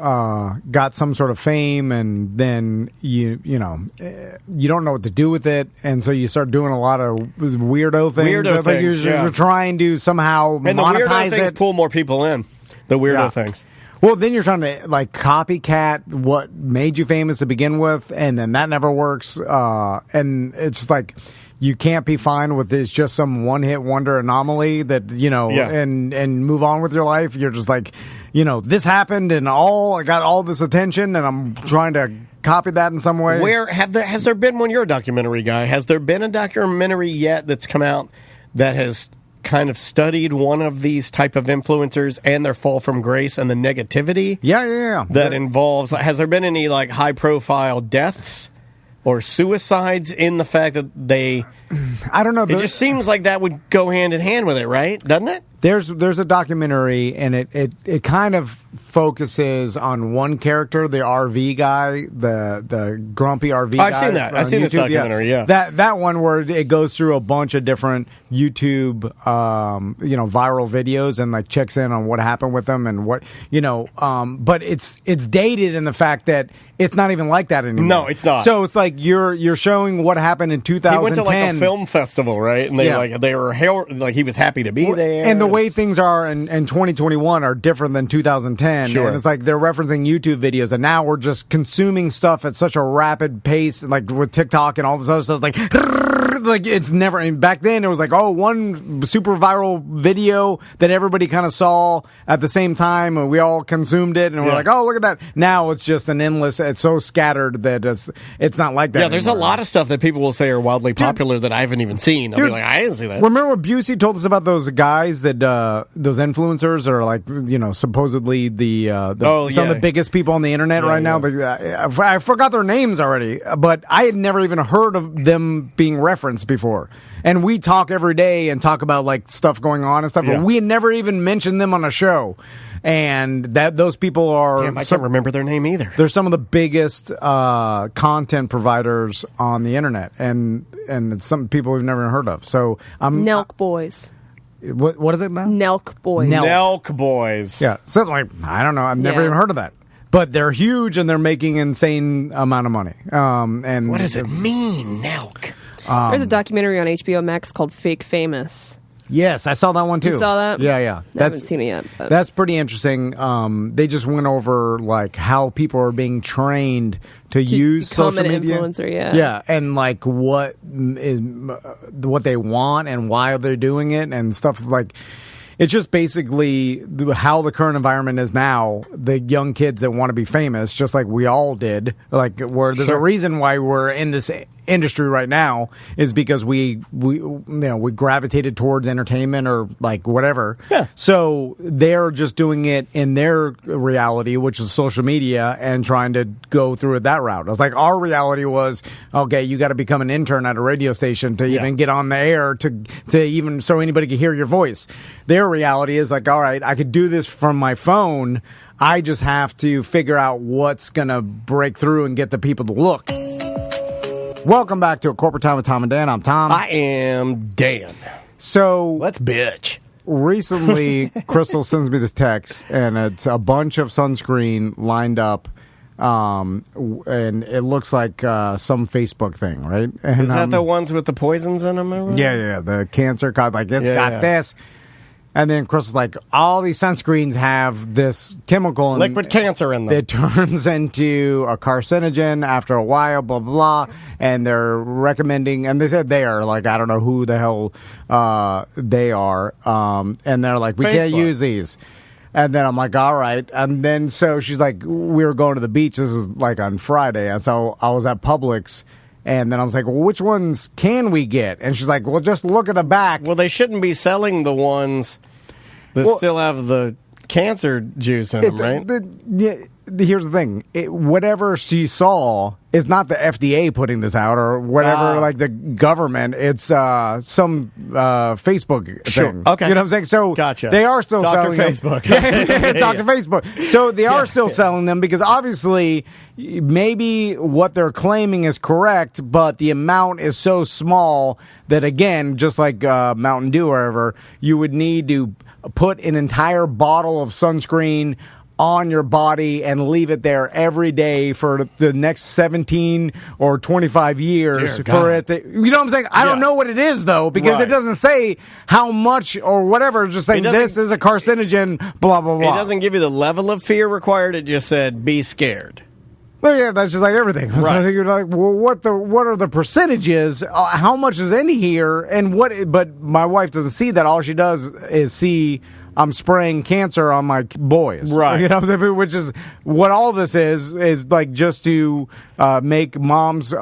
got some sort of fame, and then you don't know what to do with it, and so you start doing a lot of weirdo things. You're trying to somehow and monetize the weirdo things it. Pull more people in. The weirdo things. Well, then you're trying to copycat what made you famous to begin with, and then that never works. And it's just like you can't be fine with this just some one-hit wonder anomaly that and move on with your life. You're just like, this happened and I got all this attention, and I'm trying to copy that in some way. Has there been one? You're a documentary guy. Has there been a documentary yet that's come out that has kind of studied one of these type of influencers and their fall from grace and the negativity? Yeah. That involves. Has there been any high profile deaths or suicides in the fact that they... I don't know. It just seems like that would go hand in hand with it, right? Doesn't it? There's a documentary, and it kind of focuses on one character, the RV guy, the grumpy RV guy. I've seen that. I've seen this documentary, yeah. That one where it goes through a bunch of different YouTube, viral videos and like checks in on what happened with them and what, but it's dated in the fact that it's not even like that anymore. No, it's not. So it's like you're showing what happened in 2010. He went to like a film festival, right? And they were he was happy to be there. And the way things are in 2021 are different than 2010. Sure. And it's like they're referencing YouTube videos, and now we're just consuming stuff at such a rapid pace, like with TikTok and all this other stuff. Like it's never. And back then, it was like, one super viral video that everybody kind of saw at the same time, and we all consumed it, and we're like, oh, look at that. Now it's just an endless. It's so scattered that it's not like that. Yeah, there's anymore. a lot of stuff that people will say are wildly popular that I haven't even seen. I'll be like, I didn't see that. Remember what Busey told us about those guys that those influencers are like, supposedly some of the biggest people on the internet right now. I forgot their names already, but I had never even heard of them being referenced before. And we talk every day and talk about like stuff going on and stuff, but we had never even mentioned them on a show. And those people are... Damn, I can't remember their name either. They're some of the biggest content providers on the internet, and it's some people we've never heard of. So Nelk Boys. What is it now? Nelk Boys. Nelk Boys. Yeah, something like, I don't know. I've never even heard of that. But they're huge, and they're making insane amount of money. And what does it mean, Nelk? There's a documentary on HBO Max called Fake Famous. Yes, I saw that one too. You saw that? Yeah. I haven't seen it yet. But. That's pretty interesting. They just went over like how people are being trained to use social media. Influencer, yeah, and like what they want and why they're doing it and stuff like. It's just basically how the current environment is now. The young kids that want to be famous, just like we all did. Like, where there's a reason why we're in this industry right now is because we gravitated towards entertainment or like whatever. Yeah. So they're just doing it in their reality, which is social media, and trying to go through it that route. I was like, our reality was, okay, you got to become an intern at a radio station to even get on the air to even so anybody could hear your voice. Their reality is like, all right, I could do this from my phone. I just have to figure out what's going to break through and get the people to look. Welcome back to A Corporate Time with Tom and Dan. I'm Tom. I am Dan. So let's bitch. Recently, Crystal sends me this text, and it's a bunch of sunscreen lined up. And it looks like some Facebook thing, right? And, is that the ones with the poisons in them? Yeah. The cancer card, like it's got this. And then Crystal's like, all these sunscreens have this chemical in liquid cancer in them. It turns into a carcinogen after a while, blah, blah, blah. And they're recommending, and they said they are, like, I don't know who the hell they are. And they're like, we can't use these. And then I'm like, all right. And then so she's like, we were going to the beach. This is like on Friday. And so I was at Publix. And then I was like, well, which ones can we get? And she's like, well, just look at the back. Well, they shouldn't be selling the ones that still have the cancer juice in them, right? Here's the thing. Whatever she saw is not the FDA putting this out or whatever, like the government. It's some Facebook thing. Okay. You know what I'm saying? So gotcha. They are still selling Facebook. It's Dr. Facebook. So they are still selling them because obviously maybe what they're claiming is correct, but the amount is so small that, again, just like Mountain Dew or whatever, you would need to put an entire bottle of sunscreen on your body and leave it there every day for the next 17 or 25 years for it to, you know what I'm saying? I don't know what it is though, because it doesn't say how much or whatever, just saying this is a carcinogen, blah, blah, blah. It doesn't give you the level of fear required. It just said, be scared. Well, yeah, that's just like everything. Right. So you're like, well, what are the percentages? How much is in here? And what? But my wife doesn't see that. All she does is see I'm spraying cancer on my boys. Right. You know what I'm saying? Which is what all this is like just to make moms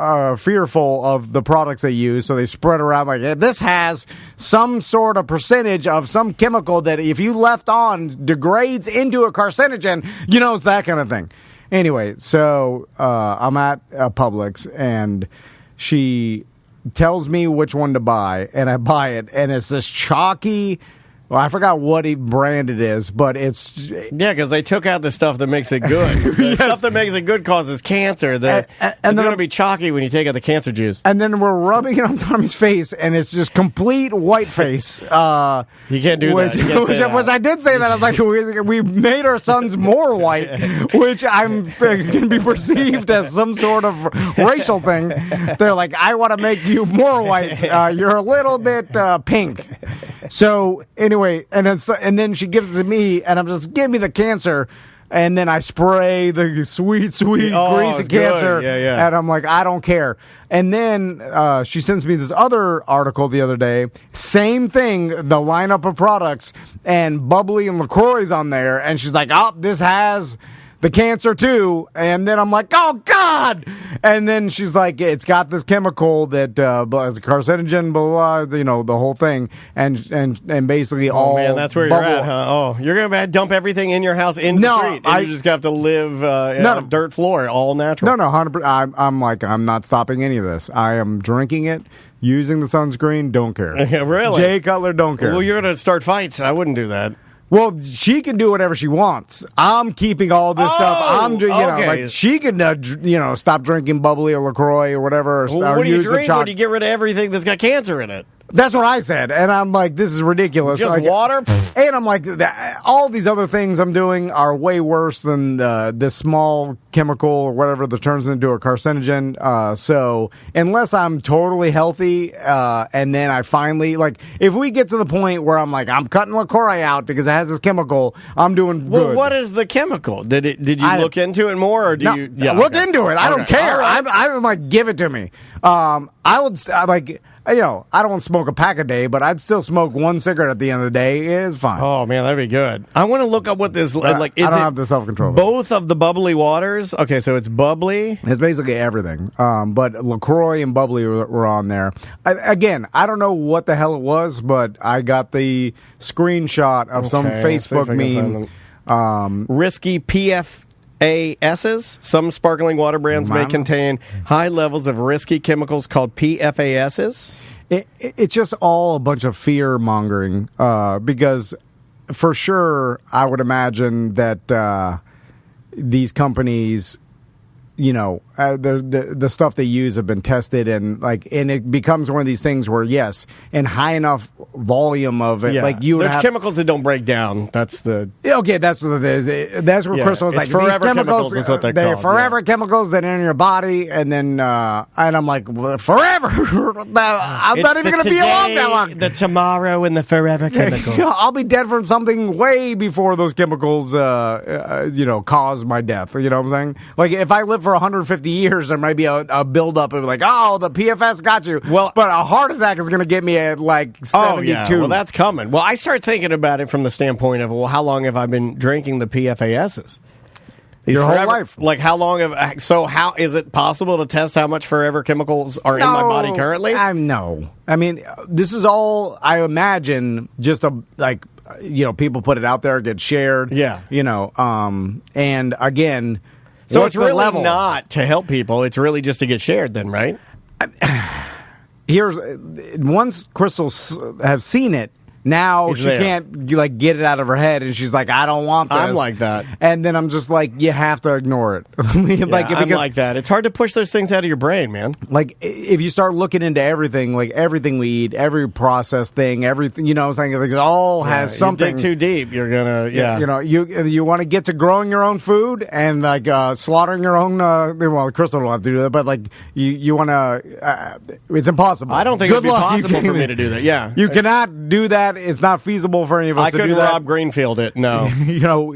fearful of the products they use. So they spread around like, hey, this has some sort of percentage of some chemical that if you left on degrades into a carcinogen, it's that kind of thing. Anyway, so I'm at Publix, and she tells me which one to buy, and I buy it, and it's this chalky. Well, I forgot what brand it is, but it's... Yeah, because they took out the stuff that makes it good. The Yes. stuff that makes it good causes cancer. And It's then- going to be chalky when you take out the cancer juice. And then we're rubbing it on Tommy's face, and it's just complete white face. You can't do that. You can't say that. Which I did say that. I was like, we made our sons more white, which I'm can be perceived as some sort of racial thing. They're like, I want to make you more white. You're a little bit pink. So anyway, and then she gives it to me, and I'm just, give me the cancer. And then I spray the sweet, greasy it's cancer. good. Yeah. And I'm like, I don't care. And then she sends me this other article the other day. Same thing, the lineup of products, and Bubbly and LaCroix's on there. And she's like, oh, this has the cancer too. And then I'm like, oh, God. And then she's like, it's got this chemical that is a carcinogen, blah, blah, you know, the whole thing. And basically all. Oh, man, that's where you're at, huh? Oh, you're going to dump everything in your house into the street. And you just have to live on a dirt floor, all natural. No, 100%. I'm like, I'm not stopping any of this. I am drinking it, using the sunscreen, don't care. Really? Jay Cutler, don't care. Well, you're going to start fights. I wouldn't do that. Well, she can do whatever she wants. I'm keeping all this stuff. I'm, okay. like she can, stop drinking Bubbly or LaCroix or whatever. Well, or what do you use the drink when you get rid of everything that's got cancer in it? That's what I said, and I'm like, this is ridiculous. Just like, water? And I'm like, all these other things I'm doing are way worse than this small chemical or whatever that turns into a carcinogen. So unless I'm totally healthy, and then I finally, like, if we get to the point where I'm like, I'm cutting LaCroix out because it has this chemical, I'm doing Well, good. what is the chemical? Did you look into it more, or do you? Yeah, look okay. into it. I don't Okay. care. All right. I'm like, give it to me. I would like. I don't smoke a pack a day, but I'd still smoke one cigarette at the end of the day. It is fine. Oh man, that'd be good. I want to look up what this like. I don't have the self-control. Both of the bubbly waters. Okay, so it's bubbly. It's basically everything. But LaCroix and Bubbly were on there. Again, I don't know what the hell it was, but I got the screenshot of some Okay, let's see if Facebook I can meme. Risky PFASs. Some sparkling water brands may contain high levels of risky chemicals called PFASs. It's just all a bunch of fear mongering because for sure I would imagine that these companies, the stuff they use have been tested and it becomes one of these things where yes, in high enough volume of it, there's chemicals that don't break down. That's the that's where Crystal was like, forever these chemicals is what they're called. forever chemicals that are in your body, and then and I'm like, well, forever. I'm not even going to be alive that long. The tomorrow and the forever chemicals. I'll be dead from something way before those chemicals, cause my death. You know what I'm saying? Like if I live for 150 years, there might be a buildup of like, oh, the PFS got you. Well, but a heart attack is going to get me at like 72. Oh, yeah. Well, that's coming. Well, I start thinking about it from the standpoint of, well, how long have I been drinking the PFASs? Your whole life. Like how long how is it possible to test how much forever chemicals are in my body currently? No. I mean, this is all, I imagine, just people put it out there, get shared. Yeah. And again, so what's it's really the level? not to help people. It's really just to get shared then, right? Once Crystal has seen it, now she can't get it out of her head, and she's like, I don't want this. I'm like that. And then I'm just like, you have to ignore it. I'm like that. It's hard to push those things out of your brain, man. Like, if you start looking into everything, like everything we eat, every processed thing, everything, you know what I'm saying? Like, it all has something. You dig too deep, you're going to, You want to get to growing your own food and, slaughtering your own, Crystal don't have to do that, but, you want to, it's impossible. I don't think it would be possible for me to do that, yeah. You cannot do that. It's not feasible for any of us to do that. I couldn't Rob Greenfield it, no.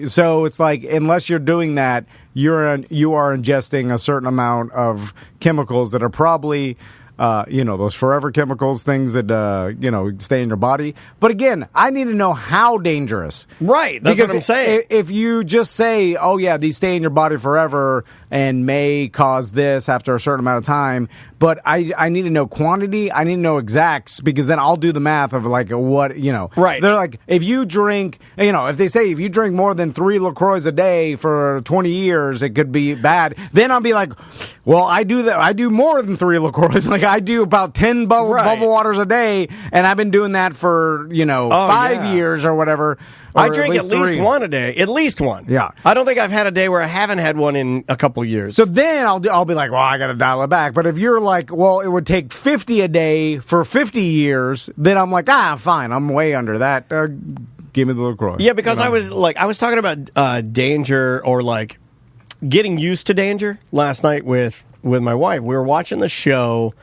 So it's like, unless you're doing that, you are ingesting a certain amount of chemicals that are probably those forever chemicals, things that, stay in your body. But again, I need to know how dangerous. Right. That's because what I'm saying. If you just say, oh, yeah, these stay in your body forever and may cause this after a certain amount of time, but I need to know quantity. I need to know exacts, because then I'll do the math of like what, Right. They're like, if you drink, if they say if you drink more than 3 LaCroix a day for 20 years, it could be bad. Then I'll be like, well, I do that. I do more than 3 LaCroix. Like I do about 10 bubble waters a day, and I've been doing that for 5 years or whatever. I drink at least 1 a day. At least 1. Yeah. I don't think I've had a day where I haven't had one in a couple years. So then I'll be like, well, I got to dial it back. But if you're like, well, it would take 50 a day for 50 years, then I'm like, fine. I'm way under that. Give me the LaCroix. Yeah, because I was talking about danger, or like getting used to danger last night with my wife. We were watching the show,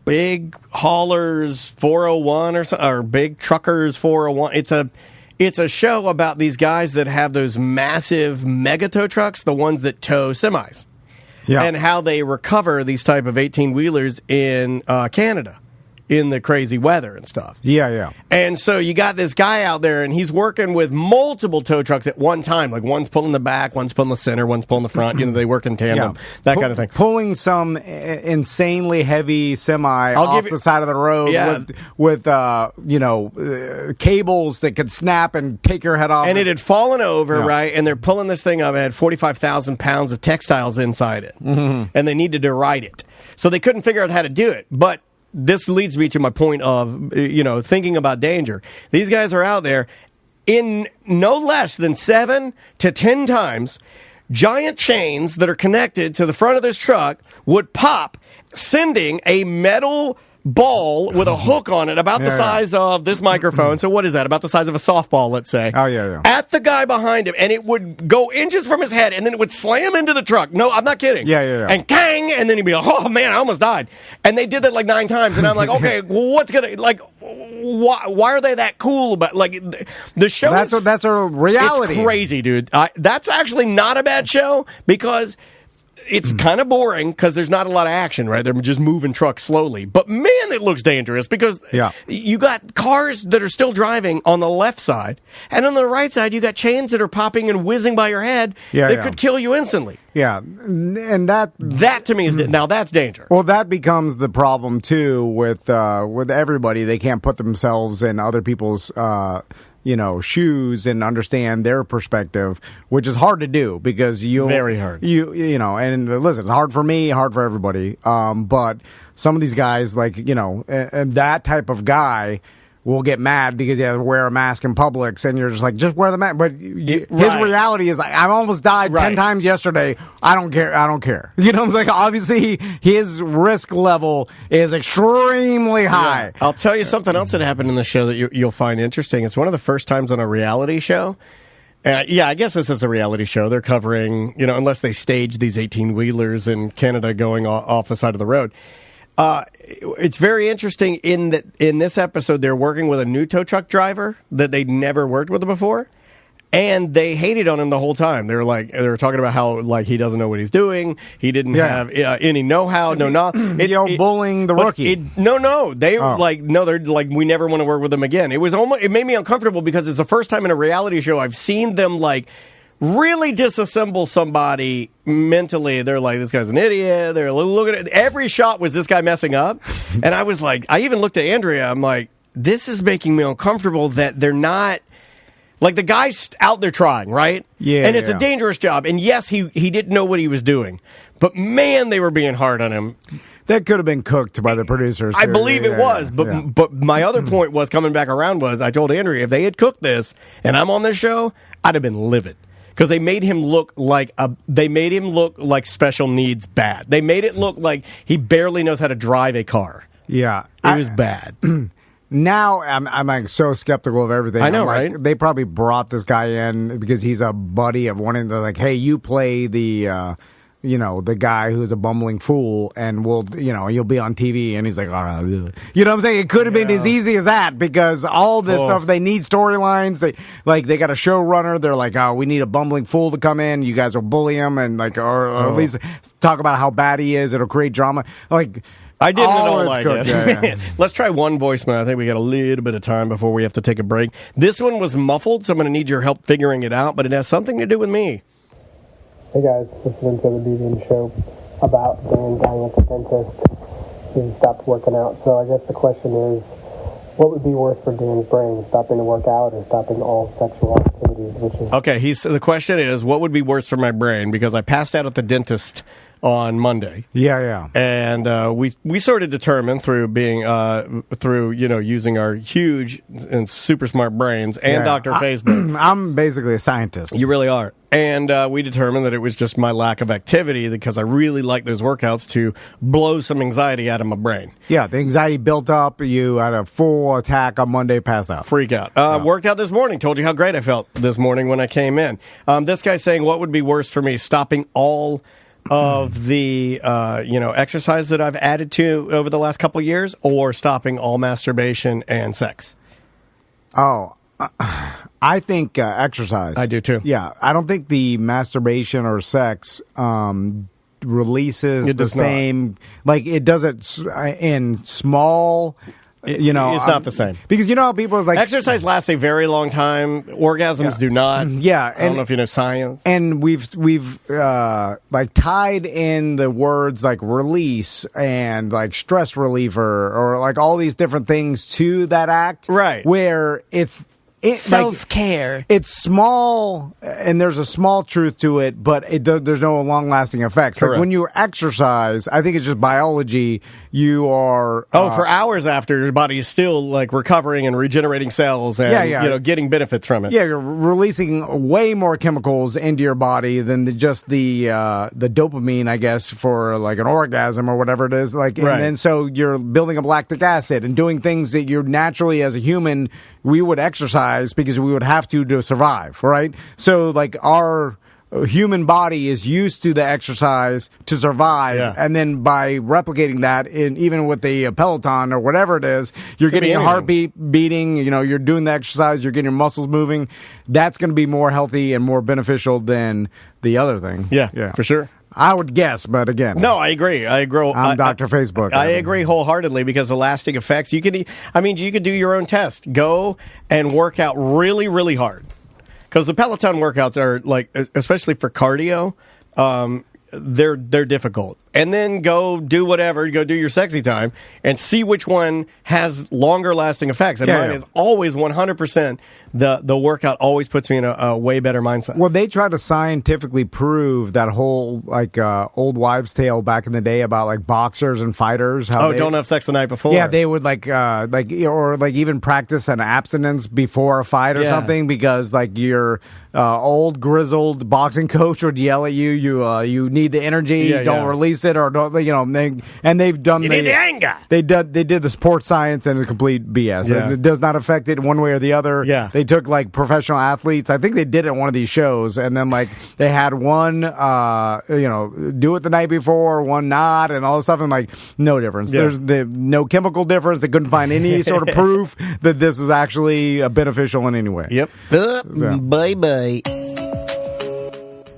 Big Haulers 401 or Big Truckers 401. It's a show about these guys that have those massive mega tow trucks, the ones that tow semis, and how they recover these type of 18-wheelers in Canada in the crazy weather and stuff. Yeah. And so you got this guy out there, and he's working with multiple tow trucks at one time. Like one's pulling the back, one's pulling the center, one's pulling the front. They work in tandem, that kind of thing. Pulling some insanely heavy semi off the side of the road with cables that could snap and take your head off. And it had fallen over, right? And they're pulling this thing up. It had 45,000 pounds of textiles inside it. Mm-hmm. And they needed to ride it. So they couldn't figure out how to do it. But this leads me to my point of, thinking about danger. These guys are out there in no less than 7 to 10 times. Giant chains that are connected to the front of this truck would pop, sending a metal ball with a hook on it about the size of this microphone. So what is that? About the size of a softball, let's say. Oh, yeah. At the guy behind him, and it would go inches from his head, and then it would slam into the truck. No, I'm not kidding. Yeah. And kang, and then he'd be like, oh, man, I almost died. And they did that like 9 times, and I'm like, okay, what's going to, like, why are they that cool about, like, the show that's a reality. It's crazy, dude. That's actually not a bad show, because it's kind of boring because there's not a lot of action, right? They're just moving trucks slowly. But, man, it looks dangerous, because you got cars that are still driving on the left side, and on the right side, you got chains that are popping and whizzing by your head that could kill you instantly. Yeah, and that to me is now that's danger. Well, that becomes the problem too with everybody. They can't put themselves in other people's shoes and understand their perspective, which is hard to do, because very hard. And listen, hard for me, hard for everybody. But some of these guys, like and that type of guy will get mad because he has to wear a mask in Publix, and you're just like, just wear the mask. But his reality is like, I almost died 10 times yesterday. I don't care. You know what I'm saying? Obviously, his risk level is extremely high. Yeah. I'll tell you something else that happened in the show that you'll find interesting. It's one of the first times on a reality show. I guess this is a reality show. They're covering, unless they stage these 18-wheelers in Canada going off the side of the road. It's very interesting in this episode, they're working with a new tow truck driver that they'd never worked with before, and they hated on him the whole time. They were talking about how, like, he doesn't know what he's doing. He didn't have any know-how. Bullying the rookie. They're like, we never want to work with him again. It made me uncomfortable, because it's the first time in a reality show I've seen them, like, really disassemble somebody mentally. They're like, this guy's an idiot. They're looking at every shot was this guy messing up. And I was like, I even looked at Andrea. I'm like, this is making me uncomfortable that they're not, like, the guy's out there trying, right? Yeah. And it's a dangerous job. And yes, he didn't know what he was doing. But, man, they were being hard on him. That could have been cooked by the producers. I believe it was. But my other point was, coming back around, was I told Andrea, if they had cooked this and I'm on this show, I'd have been livid. Because they made him look like special needs bad. They made it look like he barely knows how to drive a car. Yeah, it was bad. Now I'm like so skeptical of everything. I know, right? right? They probably brought this guy in because he's a buddy of one, and they're like, "Hey, you play the." The guy who's a bumbling fool, and you'll be on TV, and he's like, all right, you know what I'm saying? It could have been as easy as that, because all this stuff, they need storylines. They got a showrunner. They're like, oh, we need a bumbling fool to come in. You guys will bully him, and or at least talk about how bad he is. It'll create drama. Like, I didn't at all it's like cooked, it. yeah. Let's try one voicemail. I think we got a little bit of time before we have to take a break. This one was muffled, so I'm going to need your help figuring it out, but it has something to do with me. Hey guys, listening to the BB show about Dan dying at the dentist. He stopped working out. So I guess the question is, what would be worse for Dan's brain, stopping to work out or stopping all sexual activities? Okay, the question is, what would be worse for my brain? Because I passed out at the dentist on Monday. Yeah. And we sort of determined through being using our huge and super smart brains and Dr. Facebook. I'm basically a scientist. You really are. And we determined that it was just my lack of activity because I really like those workouts to blow some anxiety out of my brain. Yeah, the anxiety built up. You had a full attack on Monday, passed out. Freak out. Worked out this morning. Told you how great I felt this morning when I came in. This guy's saying, what would be worse for me, stopping all of the exercise that I've added to over the last couple of years, or stopping all masturbation and sex? Oh, I think exercise. I do too. Yeah, I don't think the masturbation or sex releases the same. Like it does it in small. It's not the same because how people are like exercise lasts a very long time. Orgasms do not. Yeah, I don't know if you know science. And we've like tied in the words like release and like stress reliever or like all these different things to that act, right? Where it's self-care. Like, it's small, and there's a small truth to it, but there's no long-lasting effects. Correct. Like when you exercise, I think it's just biology. You are for hours after, your body is still like recovering and regenerating cells and getting benefits from it. Yeah, you're releasing way more chemicals into your body than the dopamine, I guess, for like an orgasm or whatever it is. Like, right. And then so you're building up lactic acid and doing things that you're naturally as a human we would exercise because we would have to survive, right? So like our human body is used to the exercise to survive, and then by replicating that, even with the Peloton or whatever it is, you're getting your heartbeat beating. You're doing the exercise, you're getting your muscles moving. That's going to be more healthy and more beneficial than the other thing. Yeah, for sure. I would guess, but again, no, I agree. I'm Dr. Facebook. I agree wholehearteately because the lasting effects. You could do your own test. Go and work out really, really hard. Because the Peloton workouts are like, especially for cardio, they're difficult. And then go do whatever, go do your sexy time, and see which one has longer lasting effects. And mine is always 100%. The workout always puts me in a way better mindset. Well, they try to scientifically prove that whole like old wives' tale back in the day about like boxers and fighters. Don't have sex the night before. Yeah, they would or even practice an abstinence before a fight or something because like your old grizzled boxing coach would yell at you. You need the energy. Don't release it, or don't. They've done. You need the anger. They did the sports science and it's complete BS. Yeah. It does not affect it one way or the other. Yeah. They took like professional athletes. I think they did it at one of these shows, and then like they had one, do it the night before, one not, and all this stuff. And like no difference. Yeah. There's no chemical difference. They couldn't find any sort of proof that this is actually beneficial in any way. Yep. Bye.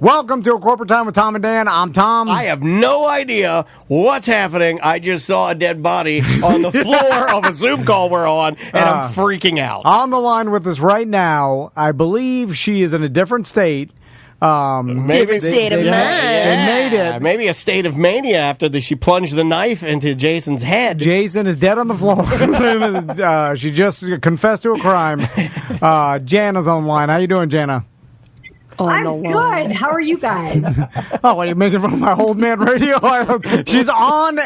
Welcome to A Corporate Time with Tom and Dan. I'm Tom. I have no idea what's happening. I just saw a dead body on the floor of a Zoom call we're on, and I'm freaking out. On the line with us right now, I believe she is in a different state. Different state of mind. They made it. Maybe a state of mania after she plunged the knife into Jason's head. Jason is dead on the floor. She just confessed to a crime. Jana's on the line. How you doing, Jana? I'm good. How are you guys? Oh, what are you making fun of my old man radio? She's on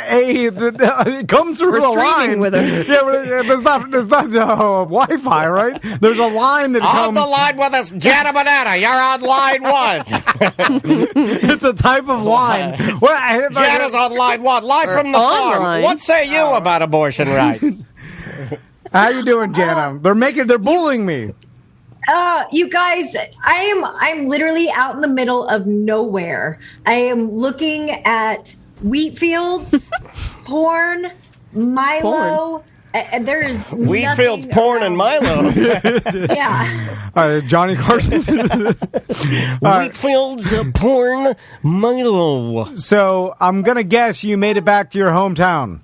come through We're a line with her. Yeah, but there's not Wi-Fi, right? There's a line that on comes. the line with us, Jana Banana. You're on line one. It's a type of line. Jana's on line one, live from the farm. Online. What say you about abortion rights? How you doing, Jana? They're bullying me. You guys, I'm literally out in the middle of nowhere. I am looking at wheat fields, porn, Milo. There is wheat fields, porn, and Milo. Yeah. Johnny Carson. Wheat fields, porn, Milo. So I'm gonna guess you made it back to your hometown.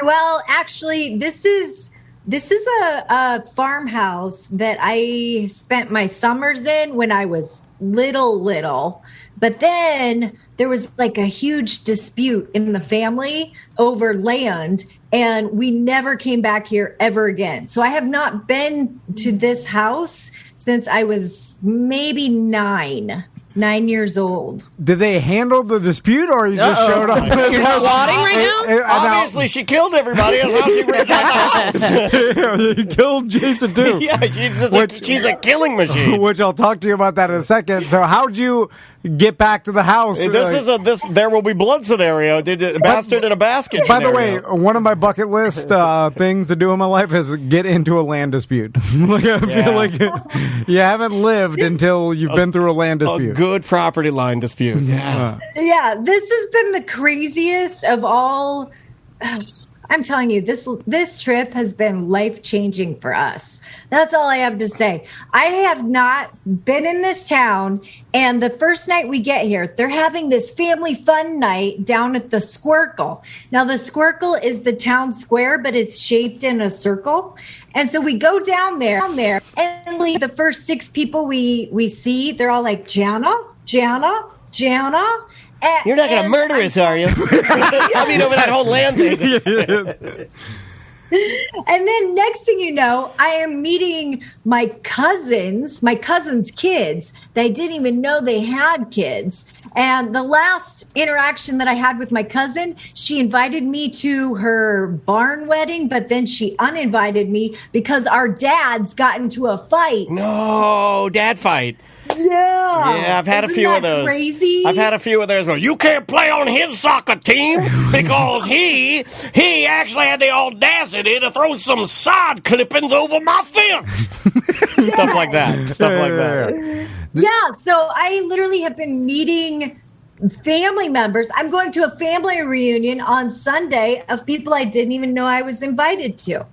Well, actually, this is a farmhouse that I spent my summers in when I was little. But then there was like a huge dispute in the family over land, and we never came back here ever again. So I have not been to this house since I was maybe 9 years old. Did they handle the dispute, or you just showed up? You're squatting right now? Obviously, she killed everybody. That's how she ripped out the house. You killed Jason, too. Yeah, she's a killing machine. Which I'll talk to you about that in a second. So how'd you get back to the house? This there will be blood scenario. Did a bastard in a basket? By the way, one of my bucket list things to do in my life is get into a land dispute. Like, I feel like you haven't lived until you've been through a land dispute. A good property line dispute. Yeah, this has been the craziest of all. I'm telling you, this trip has been life-changing for us. That's all I have to say. I have not been in this town, and the first night we get here, they're having this family fun night down at the Squircle. Now, the Squircle is the town square, but it's shaped in a circle. And so we go down there, and the first 6 people we see, they're all like, Jana. You're not going to murder us, are you? I mean, over that whole land thing. And then next thing you know, I am meeting my cousin's kids. They didn't even know they had kids. And the last interaction that I had with my cousin, she invited me to her barn wedding, but then she uninvited me because our dads got into a fight. No, dad fight. Yeah, I've had a few of those. Crazy. I've had a few of those. Well, you can't play on his soccer team because he actually had the audacity to throw some sod clippings over my fence. Stuff like that. Yeah, so I literally have been meeting family members. I'm going to a family reunion on Sunday of people I didn't even know I was invited to.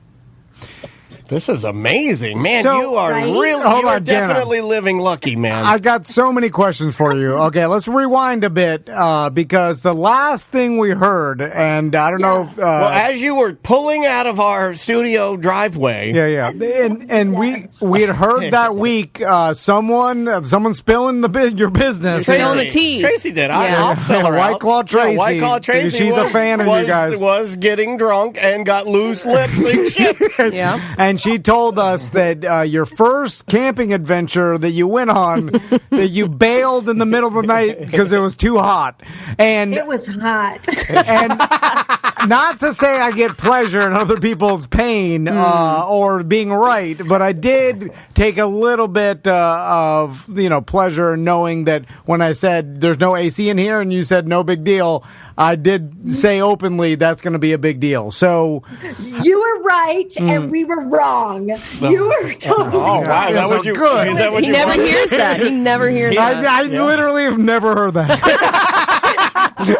This is amazing, man. So, you are definitely living lucky, man. I got so many questions for you. Okay, let's rewind a bit because the last thing we heard, and I don't know if... well, as you were pulling out of our studio driveway... and we had heard that week someone spilling your business. Spilling the tea. Tracy did. I'll sell her White Claw Tracy. White Claw Tracy She's a fan of you guys. Was getting drunk and got loose lips and chips. Yeah. And she told us that your first camping adventure that you went on, that you bailed in the middle of the night because it was too hot. And it was hot. And not to say I get pleasure in other people's pain or being right, but I did take a little bit of pleasure in knowing that when I said there's no AC in here and you said no big deal, I did say openly that's going to be a big deal. So you were right and we were wrong. You were totally wow. Is that what you good? Is that what he never hears that. He never hears that. I literally have never heard that.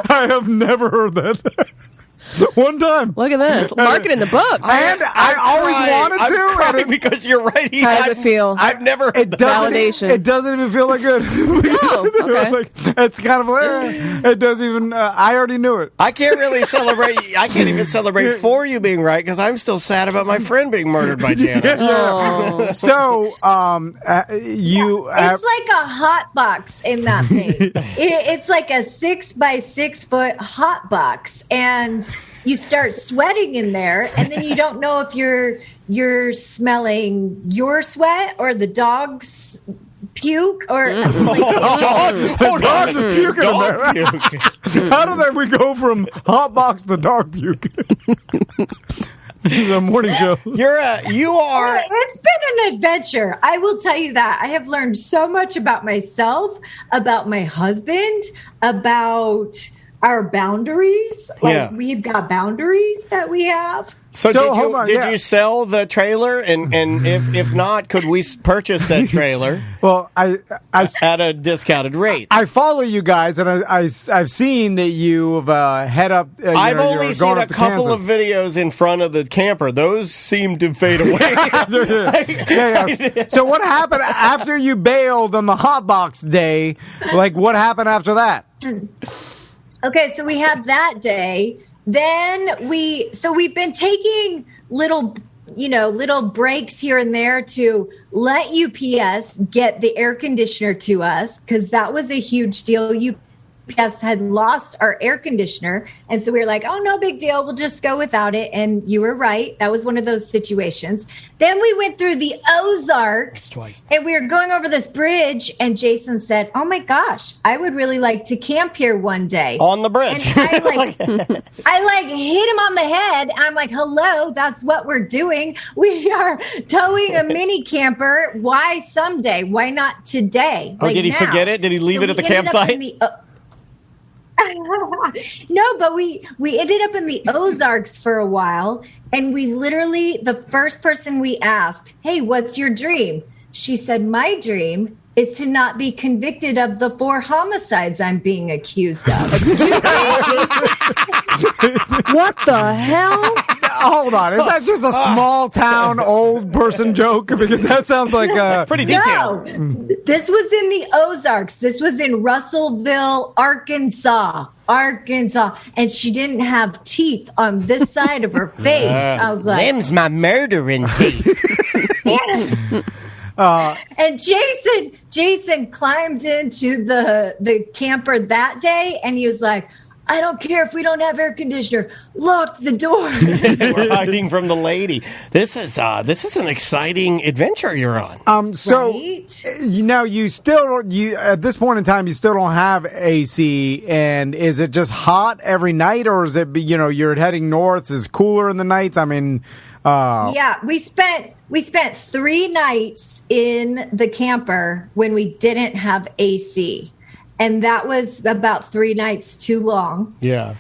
I have never heard that. One time. Look at this. Mark it in the book. And I always wanted to. I'm crying because you're right. How does it feel? I've never heard validation. It doesn't even feel that good. Okay. Like, it's kind of it doesn't even. I already knew it. I can't really celebrate. I can't even celebrate for you being right because I'm still sad about my friend being murdered by Janet. Oh. So, you. It's like a hot box in that thing. It's like a 6x6 foot hot box, and you start sweating in there, and then you don't know if you're smelling your sweat or the dog's puke or dogs are puking in there. How did we go from hot box to dog puke? This is a morning show. You are. It's been an adventure. I will tell you that. I have learned so much about myself, about my husband, about our boundaries. Like we've got boundaries that we have. So did you sell the trailer? And if not, could we purchase that trailer? Well, I at a discounted rate. I follow you guys, and I've seen that you've head up. I've only seen a couple of videos in front of the camper. Those seem to fade away. So what happened after you bailed on the hot box day? Like what happened after that? Okay, so we had that day. then we've been taking little breaks here and there to let UPS get the air conditioner to us, because that was a huge deal. UPS had lost our air conditioner, and so we were like, oh, no big deal, we'll just go without it. And you were right, that was one of those situations. Then we went through the Ozarks twice, and we were going over this bridge, and Jason said, oh my gosh, I would really like to camp here one day on the bridge. And I hit him on the head. I'm like, hello, that's what we're doing. We are towing a mini camper. Why someday? Why not today? Oh, did he forget it? Did he leave it at the campsite? No, but we ended up in the Ozarks for a while, and we literally, the first person we asked, hey, what's your dream? She said, my dream is to not be convicted of the 4 homicides I'm being accused of. Excuse me? What the hell? Hold on. Is that just a small town old person joke? Because that sounds like it's pretty detailed. No, this was in the Ozarks. This was in Russellville, Arkansas. And she didn't have teeth on this side of her face. I was like, them's my murdering teeth. And Jason climbed into the camper that day, and he was like, I don't care if we don't have air conditioner. Lock the door. We're hiding from the lady. This is an exciting adventure you're on. So right? you at this point in time you still don't have AC, and is it just hot every night, or is it you're heading north? Is it cooler in the nights? I mean, yeah, we spent 3 nights in the camper when we didn't have AC. And that was about 3 nights too long. Yeah.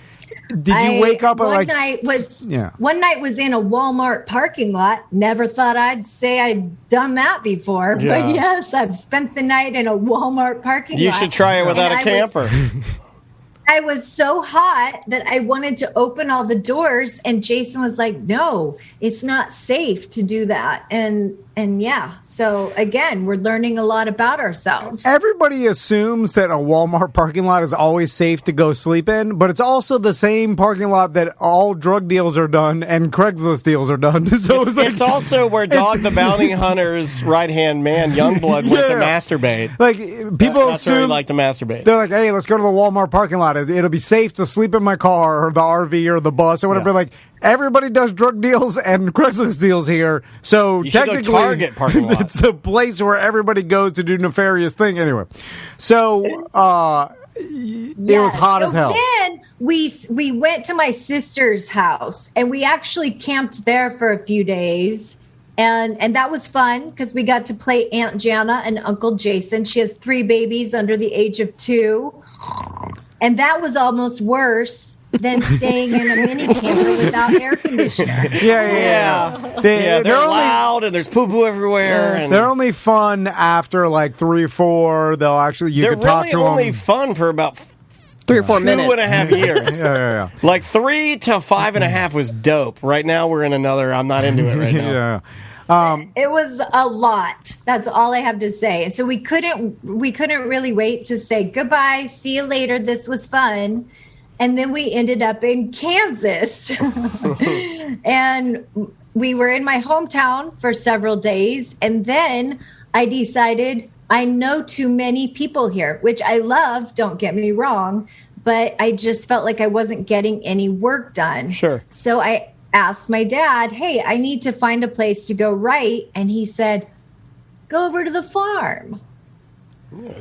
Did you wake up at one night was in a Walmart parking lot. Never thought I'd say I'd done that before. Yeah. But yes, I've spent the night in a Walmart parking lot. You should try it without a camper. I was so hot that I wanted to open all the doors, and Jason was like, no, it's not safe to do that. And yeah, so again, we're learning a lot about ourselves. Everybody assumes that a Walmart parking lot is always safe to go sleep in, but it's also the same parking lot that all drug deals are done and Craigslist deals are done. So it's also where Dog the Bounty Hunter's right-hand man, Youngblood, went to masturbate. Like, people That's where he liked to masturbate. They're like, hey, let's go to the Walmart parking lot. It'll be safe to sleep in my car or the RV or the bus or whatever. Yeah. Like, everybody does drug deals and Craigslist deals here. So you technically, should go Target parking lot. It's a place where everybody goes to do nefarious thing. Anyway, so it was hot as hell. Then we went to my sister's house, and we actually camped there for a few days. And that was fun because we got to play Aunt Jana and Uncle Jason. She has 3 babies under the age of 2. And that was almost worse than staying in a mini camper without air conditioner. Yeah. They're loud, and there's poo-poo everywhere. And they're only fun after like 3 or 4. They'll actually, you can talk to them. They're really only fun for about 3 or 4 minutes. 2.5 years. Yeah. Like 3 to 5.5 was dope. Right now we're in another, I'm not into it right now. It was a lot. That's all I have to say. And so we couldn't really wait to say goodbye, see you later, this was fun. And then we ended up in Kansas. And we were in my hometown for several days. And then I decided I know too many people here, which I love, don't get me wrong, but I just felt like I wasn't getting any work done. Sure. So I asked my dad, hey, I need to find a place to go right. And he said, go over to the farm.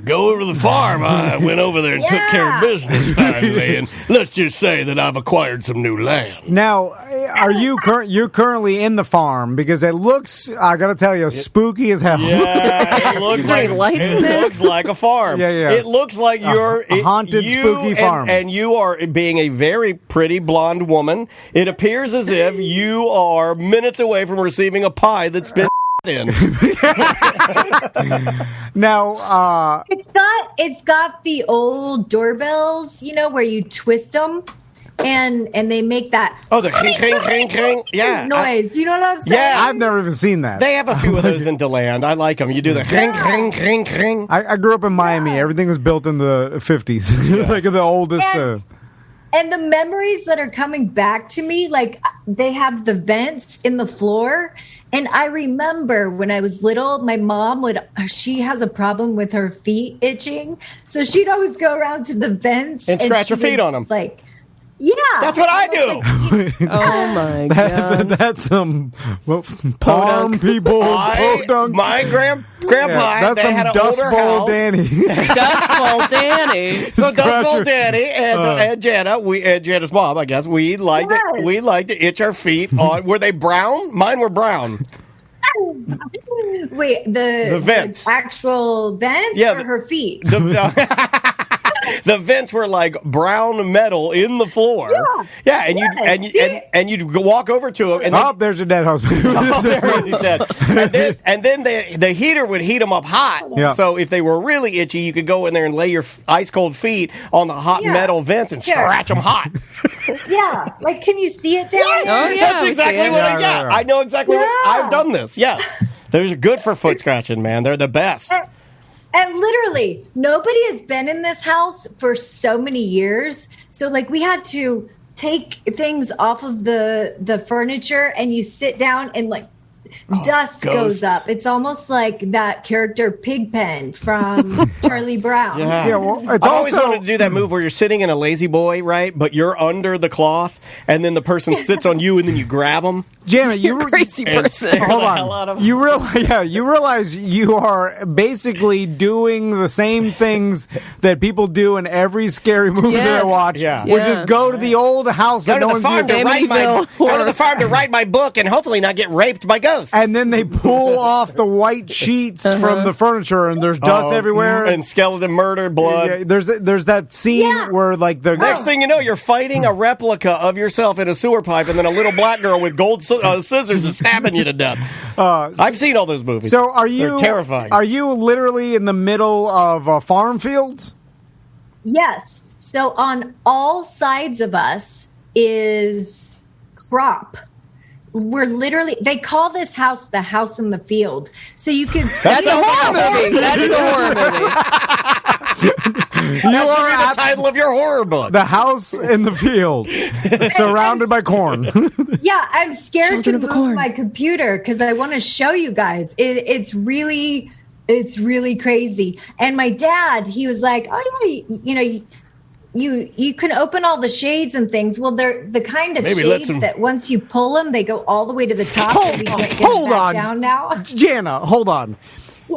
Go over to the farm. I went over there and took care of business finally, and let's just say that I've acquired some new land. Now, are you're currently in the farm? Because it looks, I got to tell you, spooky as hell. Yeah, it looks like a farm. Yeah. It looks like you're a haunted, spooky farm, and you are being a very pretty blonde woman. It appears as if you are minutes away from receiving a pie that's been in. Now, it's got the old doorbells, where you twist them and they make that the cring, yeah, noise. You know what I'm saying? Yeah, I've never even seen that. They have a few of those in DeLand. I like them. You do the cring. I grew up in Miami. Everything was built in the 50s, like the oldest. And the memories that are coming back to me, like they have the vents in the floor. And I remember when I was little, my mom she has a problem with her feet itching. So she'd always go around to the vents and scratch her feet on them. Like, yeah. That's what I do. Like, Oh my God. That's some palm people. My grandpa, that's they some had an Dust older Bowl house. Danny. Dust Bowl Danny. So Dust Bowl Danny and Jana, and Jana's mom, I guess, we liked to itch our feet on. Were they brown? Mine were brown. wait, the vents. The actual vents or her feet? The vents were like brown metal in the floor. Yeah, and you'd walk over to them. And there's a dead husband. He's dead. And then the heater would heat them up hot. Yeah. So if they were really itchy, you could go in there and lay your ice cold feet on the hot metal vents and scratch them hot. Yeah, like can you see it down there? Oh yeah, That's exactly what. I know exactly what I've done this. Yes, they're good for foot scratching, man. They're the best. And literally, nobody has been in this house for so many years. So, like, we had to take things off of the furniture, and you sit down, and like dust goes up. It's almost like that character Pigpen from Charlie Brown. Yeah. Well, it's I always also wanted to do that move where you're sitting in a lazy boy, right? But you're under the cloth, and then the person sits on you, and then you grab them. Jana, You're a crazy person. Hold on. You realize you are basically doing the same things that people do in every scary movie that I watch. Yeah. Which is go to the old house Go that to no the one's farm using. go to the farm to write my book and hopefully not get raped by ghosts. And then they pull off the white sheets from the furniture, and there's dust everywhere. And skeleton murder, blood. Yeah, there's that scene where like the Next thing you know, you're fighting a replica of yourself in a sewer pipe, and then a little black girl with gold scissors is stabbing you to death. I've seen all those movies. So They're terrifying. Are you literally in the middle of farm fields? Yes. So on all sides of us is crop. We're literally, they call this house the house in the field. So you can see. That's a horror movie. That is a horror movie. That should be the title of your horror book. The house in the field, surrounded by corn. Yeah, I'm scared Children of to the move Corn. my computer because I want to show you guys. It's really crazy. And my dad, he was like, "Oh yeah, you can open all the shades and things." Well, they're the kind of shades that once you pull them, they go all the way to the top. Hold on, down now. Jana, hold on.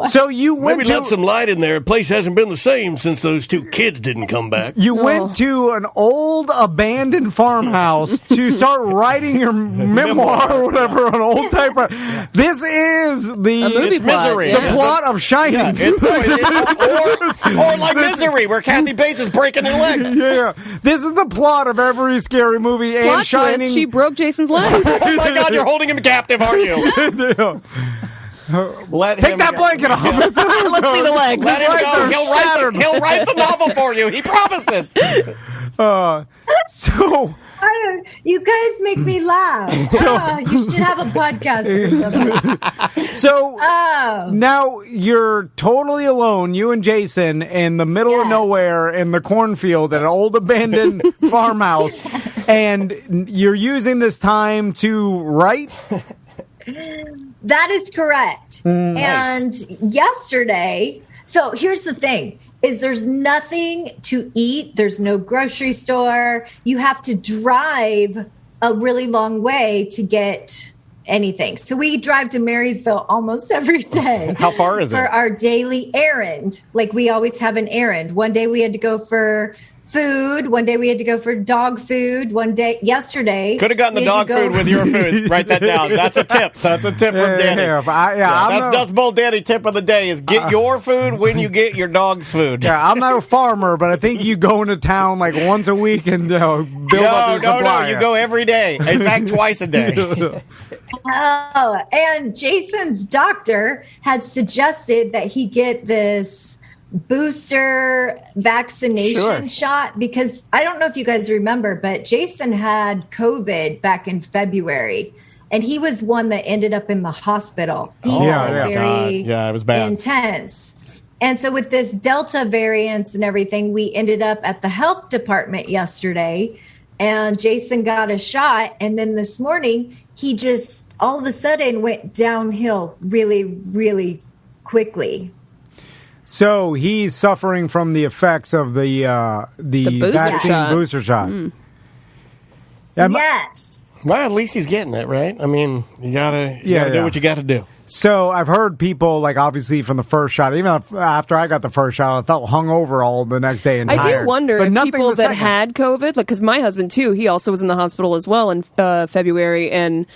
So you went Maybe to let some light in there. The place hasn't been the same since those two kids didn't come back. You went to an old abandoned farmhouse to start writing your memoir or whatever on old typewriter. This is A movie plot, Misery. the yeah. plot of Shining. Or like Misery, where Kathy Bates is breaking her legs. Yeah, this is the plot of every scary movie and Plot Shining. twist, she broke Jason's legs. Oh my God, you're holding him captive, aren't you? Take that blanket off. Let's see the legs. Let him go. He'll write the novel for you. He promises. So You guys make me laugh. You should have a podcast or something. So now you're totally alone, you and Jason, in the middle of nowhere in the cornfield at an old abandoned farmhouse, and you're using this time to write? That is correct. And yesterday, so here's the thing, is there's nothing to eat. There's no grocery store. You have to drive a really long way to get anything. So we drive to Marysville almost every day. How far is it? For our daily errand. Like we always have an errand. One day we had to go for food. One day we had to go for dog food. Yesterday. Could have gotten the dog food with your food. Write that down. That's a tip. That's a tip from Danny. That's Dust Bowl Danny tip of the day is get your food when you get your dog's food. Yeah, I'm not a farmer, but I think you go into town like once a week and build up your supply. No, you go every day. In fact, twice a day. Oh, and Jason's doctor had suggested that he get this booster vaccination shot because I don't know if you guys remember, but Jason had COVID back in February, and he was one that ended up in the hospital. Very it was bad. Intense. And so with this Delta variant and everything, we ended up at the health department yesterday, and Jason got a shot. And then this morning, he just all of a sudden went downhill really, really quickly. So he's suffering from the effects of the vaccine booster shot. Yes. Well, at least he's getting it, right? I mean, you gotta do what you gotta do. So I've heard people, like, obviously from the first shot, even after I got the first shot, I felt hungover all the next day and tired. I do wonder but if people that had COVID, like, because my husband, too, he also was in the hospital as well in February, and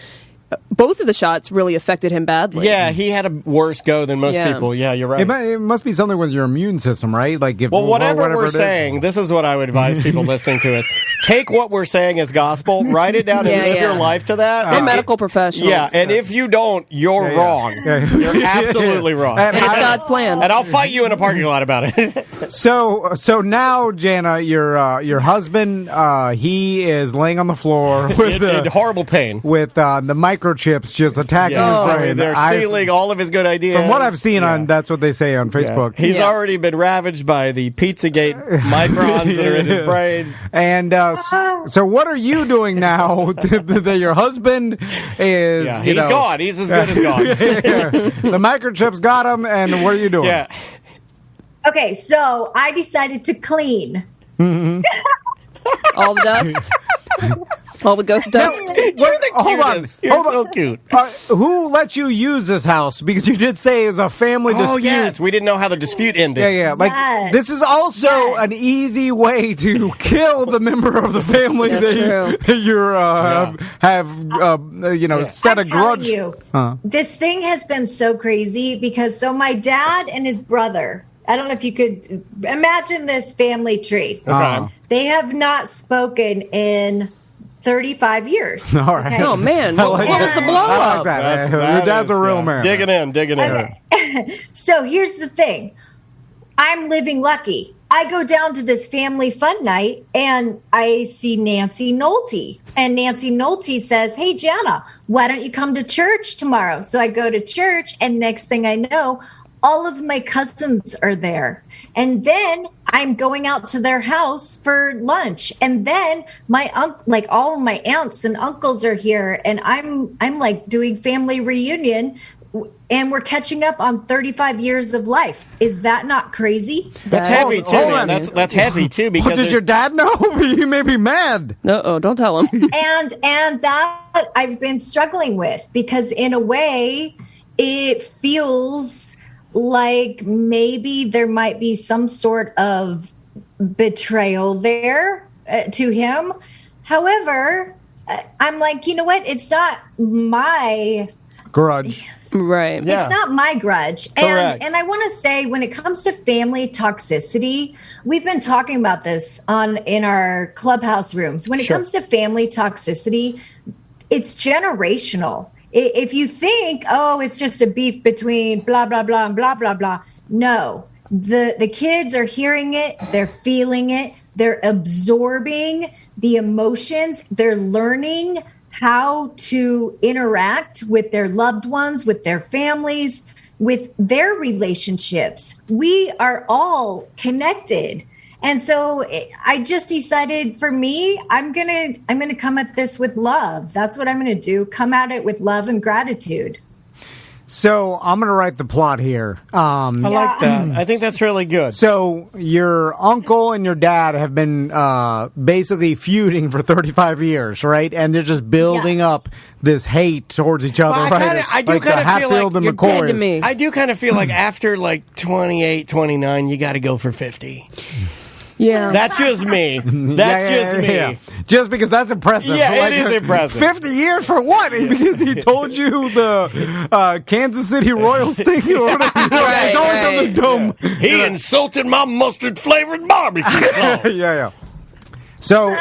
both of the shots really affected him badly. Yeah, he had a worse go than most people. Yeah, you're right. It must be something with your immune system, right? Like, if whatever we're saying, this is what I would advise people listening to it. Take what we're saying as gospel, write it down, and live your life to that. We're medical professionals. Yeah, and if you don't, you're wrong. You're absolutely wrong. And it's God's plan. And I'll fight you in a parking lot about it. So now, Jana, your husband, he is laying on the floor with in horrible pain, with the microchips just attacking his brain. They're stealing all of his good ideas. From what I've seen that's what they say on Facebook. He's already been ravaged by the Pizzagate microns that are in his brain. And so what are you doing now that your husband is, he's gone. He's as good as gone. The microchips got him, and what are you doing? Yeah. Okay, so I decided to clean. All the dust? All the ghost dust? Hold on. You're so cute. Who let you use this house? Because you did say it's a family dispute. Oh, yes. We didn't know how the dispute ended. Yeah. Like, this is also an easy way to kill the member of the family that you have set a grudge. This thing has been so crazy because my dad and his brother, I don't know if you could imagine this family tree. Okay. They have not spoken in 35 years. All right. Okay? Oh, man. What was the blow I like up? that. Your dad's a real man. Digging in. Okay. So here's the thing. I'm living lucky. I go down to this family fun night and I see Nancy Nolte. And Nancy Nolte says, "Hey, Jana, why don't you come to church tomorrow?" So I go to church, and next thing I know, all of my cousins are there. And then I'm going out to their house for lunch. And then all of my aunts and uncles are here. And I'm like doing family reunion. And we're catching up on 35 years of life. Is that not crazy? That's heavy, too, man. That's heavy, too. Because does your dad know? You may be mad. Uh-oh, don't tell him. and that I've been struggling with. Because in a way, it feels like maybe there might be some sort of betrayal there to him. However, I'm like, you know what? It's not my grudge. Right. Yeah. It's not my grudge. And I want to say, when it comes to family toxicity, we've been talking about this in our clubhouse rooms. When it comes to family toxicity, it's generational. If you think, it's just a beef between blah, blah, blah, and blah, blah, blah. No, the kids are hearing it. They're feeling it. They're absorbing the emotions. They're learning how to interact with their loved ones, with their families, with their relationships. We are all connected. And so I just decided, for me, I'm gonna come at this with love. That's what I'm gonna do. Come at it with love and gratitude. So I'm going to write the plot here. I like that. I think that's really good. So your uncle and your dad have been basically feuding for 35 years, right? And they're just building up this hate towards each other, right? I do kind of feel like you're dead to me. I do kind of feel like after like 28, 29, you got to go for 50. Yeah. That's just me. That's just me. Yeah. Just because that's impressive. Yeah, it is impressive. 50 years for what? Because he told you the Kansas City Royals thing? Or whatever. It's always something dumb. Yeah. He insulted my mustard-flavored barbecue sauce. Yeah. So,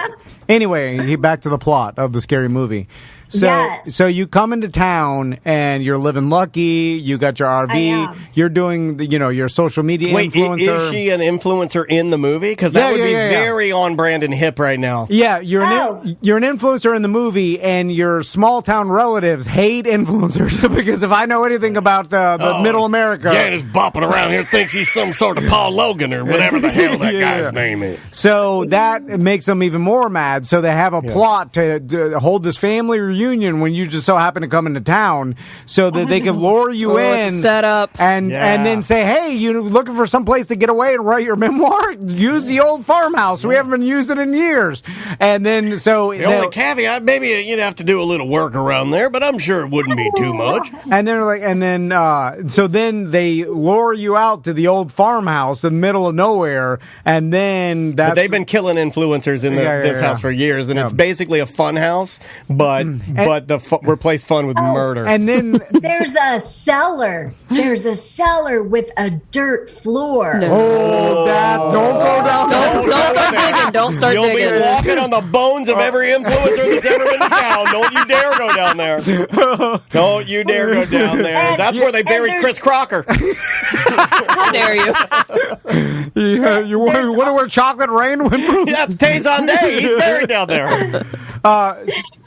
anyway, back to the plot of the scary movie. So you come into town and you're living lucky. You got your RV. You're doing, your social media influencer. Is she an influencer in the movie? Because that would be very on brand and hip right now. Yeah, you're an influencer in the movie, and your small town relatives hate influencers because if I know anything about the Middle America, Jan is bopping around here, thinks he's some sort of Paul Logan or whatever the hell that guy's name is. So that makes them even more mad. So they have a plot to hold this family reunion when you just so happen to come into town, so that they can lure you in, set up, and then say, "Hey, you looking for some place to get away and write your memoir? Use the old farmhouse. We haven't been using it in years." And then the only caveat, maybe you'd have to do a little work around there, but I'm sure it wouldn't be too much. And then they lure you out to the old farmhouse in the middle of nowhere, and then they've been killing influencers in this house for years, and it's basically a fun house, but replace fun with murder. And then there's a cellar. There's a cellar with a dirt floor. No. Oh, don't go down there. Don't start digging. Don't start digging. You'll be walking on the bones of every influencer that's ever been to town. Don't you dare go down there. Don't you dare go down there. That's where they buried Chris Crocker. How dare you? You wonder where Chocolate Rain went from? That's Tayson Day. He's buried down there.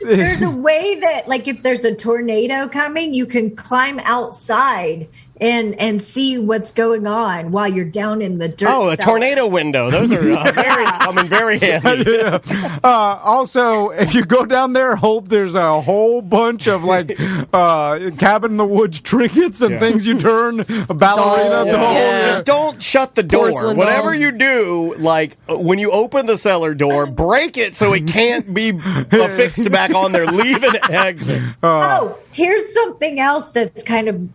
There's a way that, like, if there's a tornado coming, you can climb outside and see what's going on while you're down in the dirt. Oh, a tornado window. Those are coming very handy. Also, if you go down there, hope there's a whole bunch of cabin in the woods trinkets and things you turn ballerina dolls. Just don't shut the door. Porcelain Whatever dolls. you do, like when you open the cellar door, break it so it can't be affixed back on there. Leave an exit. Here's something else that's kind of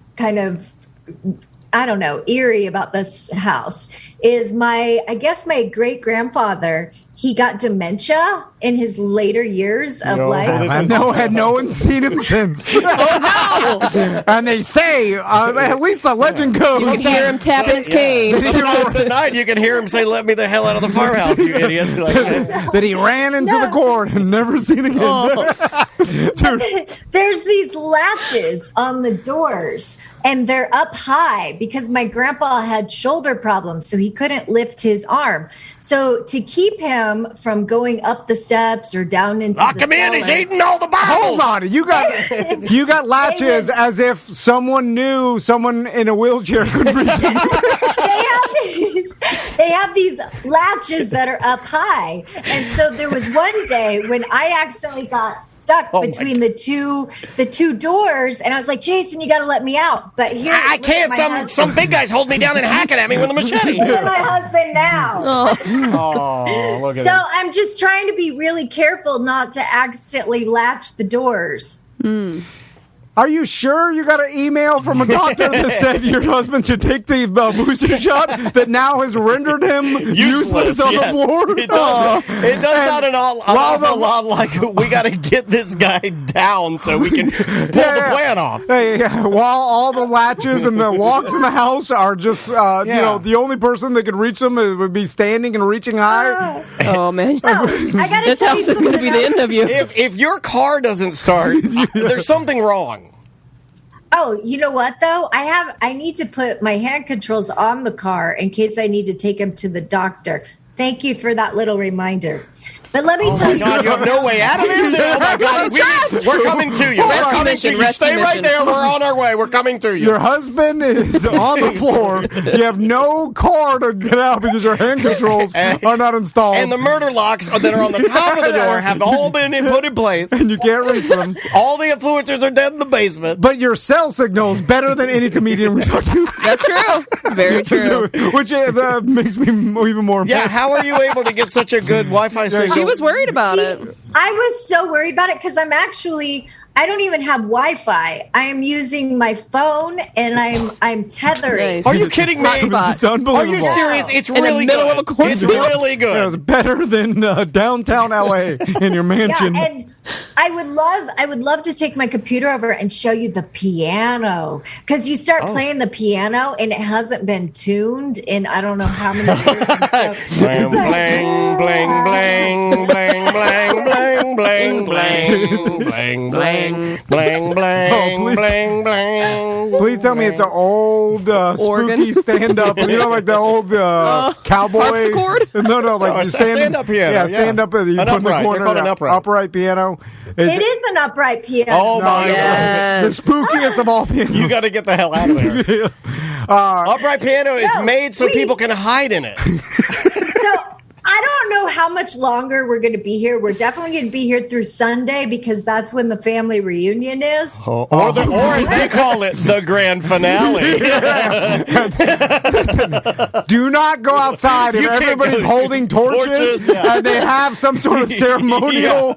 I don't know, eerie about this house is my great grandfather. He got dementia in his later years of life. Had no one seen him since. Oh no! And they say, at least the legend goes. You can hear him tapping his cane. Sometimes at night you can hear him say, "Let me the hell out of the farmhouse, you idiots!" That he ran into the court and never seen again. There's these latches on the doors, and they're up high because my grandpa had shoulder problems, so he couldn't lift his arm. So to keep him from going up the steps or down into Lock him in, he's eating all the Bibles. Hold on, you got latches as if someone knew someone in a wheelchair could reach him. They have these latches that are up high, and so there was one day when I accidentally got stuck between the two doors, and I was like, Jason, you got to let me out. But here I can't. Some big guys hold me down and hacking at me with a machete. Look at my husband now. Look at so I'm just trying to be really careful not to accidentally latch the doors. Are you sure you got an email from a doctor that said your husband should take the booster shot that now has rendered him useless on the floor? It does sound an awful lot like we got to get this guy down so we can pull the plan off. While all the latches and the locks in the house are just, the only person that could reach them would be standing and reaching high. Oh, man. I gotta this tell house you is going to be the end of you. If your car doesn't start, there's something wrong. Oh, you know what though? I need to put my hand controls on the car in case I need to take him to the doctor. Thank you for that little reminder. But let me tell you. God, you have no way out of it? Oh my God. We're coming to you. Stay right there. We're on our way. We're coming to you. Your husband is on the floor. You have no car to get out because your hand controls are not installed. And the murder locks that are on the top of the door have all been put in place. And you can't reach them. All the influencers are dead in the basement. But your cell signal is better than any comedian we talk to. That's true. Very true. Which makes me even more. Yeah, how are you able to get such a good Wi-Fi signal? She was worried about it. I was so worried about it because I don't even have Wi-Fi. I am using my phone and I'm tethering. Nice. Are you kidding me? It's unbelievable. Are you serious? It's in really the middle good. of a cornfield. It's really good. It's better than downtown LA in your mansion. Yeah, and I would love to take my computer over and show you the piano because you start playing the piano and it hasn't been tuned in I don't know how many years. Bling, bling, bling, bling, bling, bling, bling. bling, bling, bling, bling, bling, bling, bling, bling, bling. Please tell me it's an old spooky stand-up. You know, like the old cowboy. Harpsichord? No, like stand-up piano. Yeah, stand-up. You An put in the upright. corner, They call it an upright piano. It is an upright piano. Oh, my Yes. The spookiest of all pianos. You got to get the hell out of there. Upright piano is made so people can hide in it. So I don't know how much longer we're going to be here. We're definitely going to be here through Sunday because that's when the family reunion is. Or as they call it, the grand finale. Do not go outside if everybody's holding torches and they have some sort of ceremonial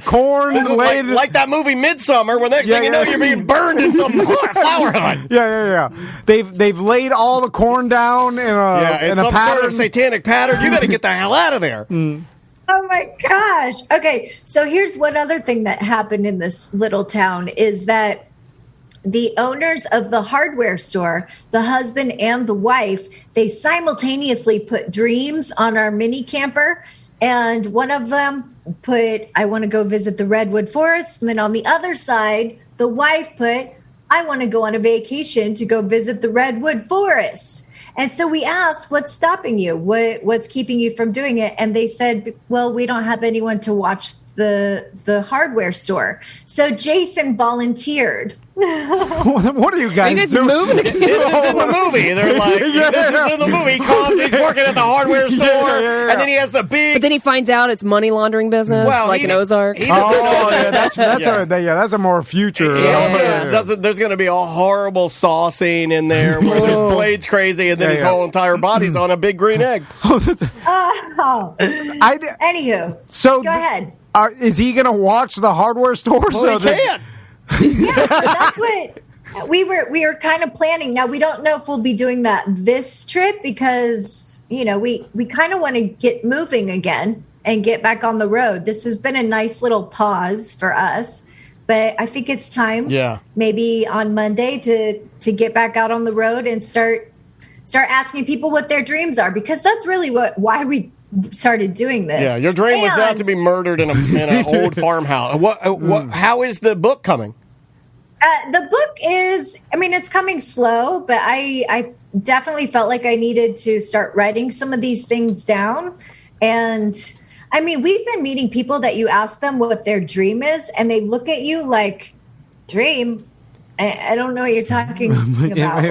corn laid. Like that movie Midsummer, where next thing you know, you're being burned in some flower hut. Yeah. They've laid all the corn down in a some pattern. sort of satanic pattern. You got to get the hell out of there. Oh my gosh. Okay, so here's one other thing that happened in this little town is that the owners of the hardware store, the husband and the wife, they simultaneously put dreams on our mini camper. And one of them put, I want to go visit the redwood forest. And then on the other side, the wife put, I want to go on a vacation to go visit the redwood forest. And so we asked, what's stopping you? What's keeping you from doing it? And they said, well, we don't have anyone to watch the hardware store. So Jason volunteered. What are you guys doing? moving? This is in the movie. They're like, this is in the movie. He comes, he's working at the hardware store, and then he has the big... But then he finds out it's money laundering business, like in Ozark. That's a more future. There's going to be a horrible saw scene in there where there's blades crazy, and then his whole entire body's on a big green egg. Anywho, so go ahead. Is he going to watch the hardware store? Well, he can't. Yeah, that's what we were kind of planning. Now we don't know if we'll be doing that this trip because we kind of want to get moving again and get back on the road. This has been a nice little pause for us, but I think it's time. Yeah. Maybe on Monday to get back out on the road and start asking people what their dreams are because that's really why we started doing this. Yeah, your dream was not to be murdered in an old farmhouse. How is the book coming? The book is, it's coming slow, but I definitely felt like I needed to start writing some of these things down. And we've been meeting people that you ask them what their dream is, and they look at you like, dream? I don't know what you're talking about.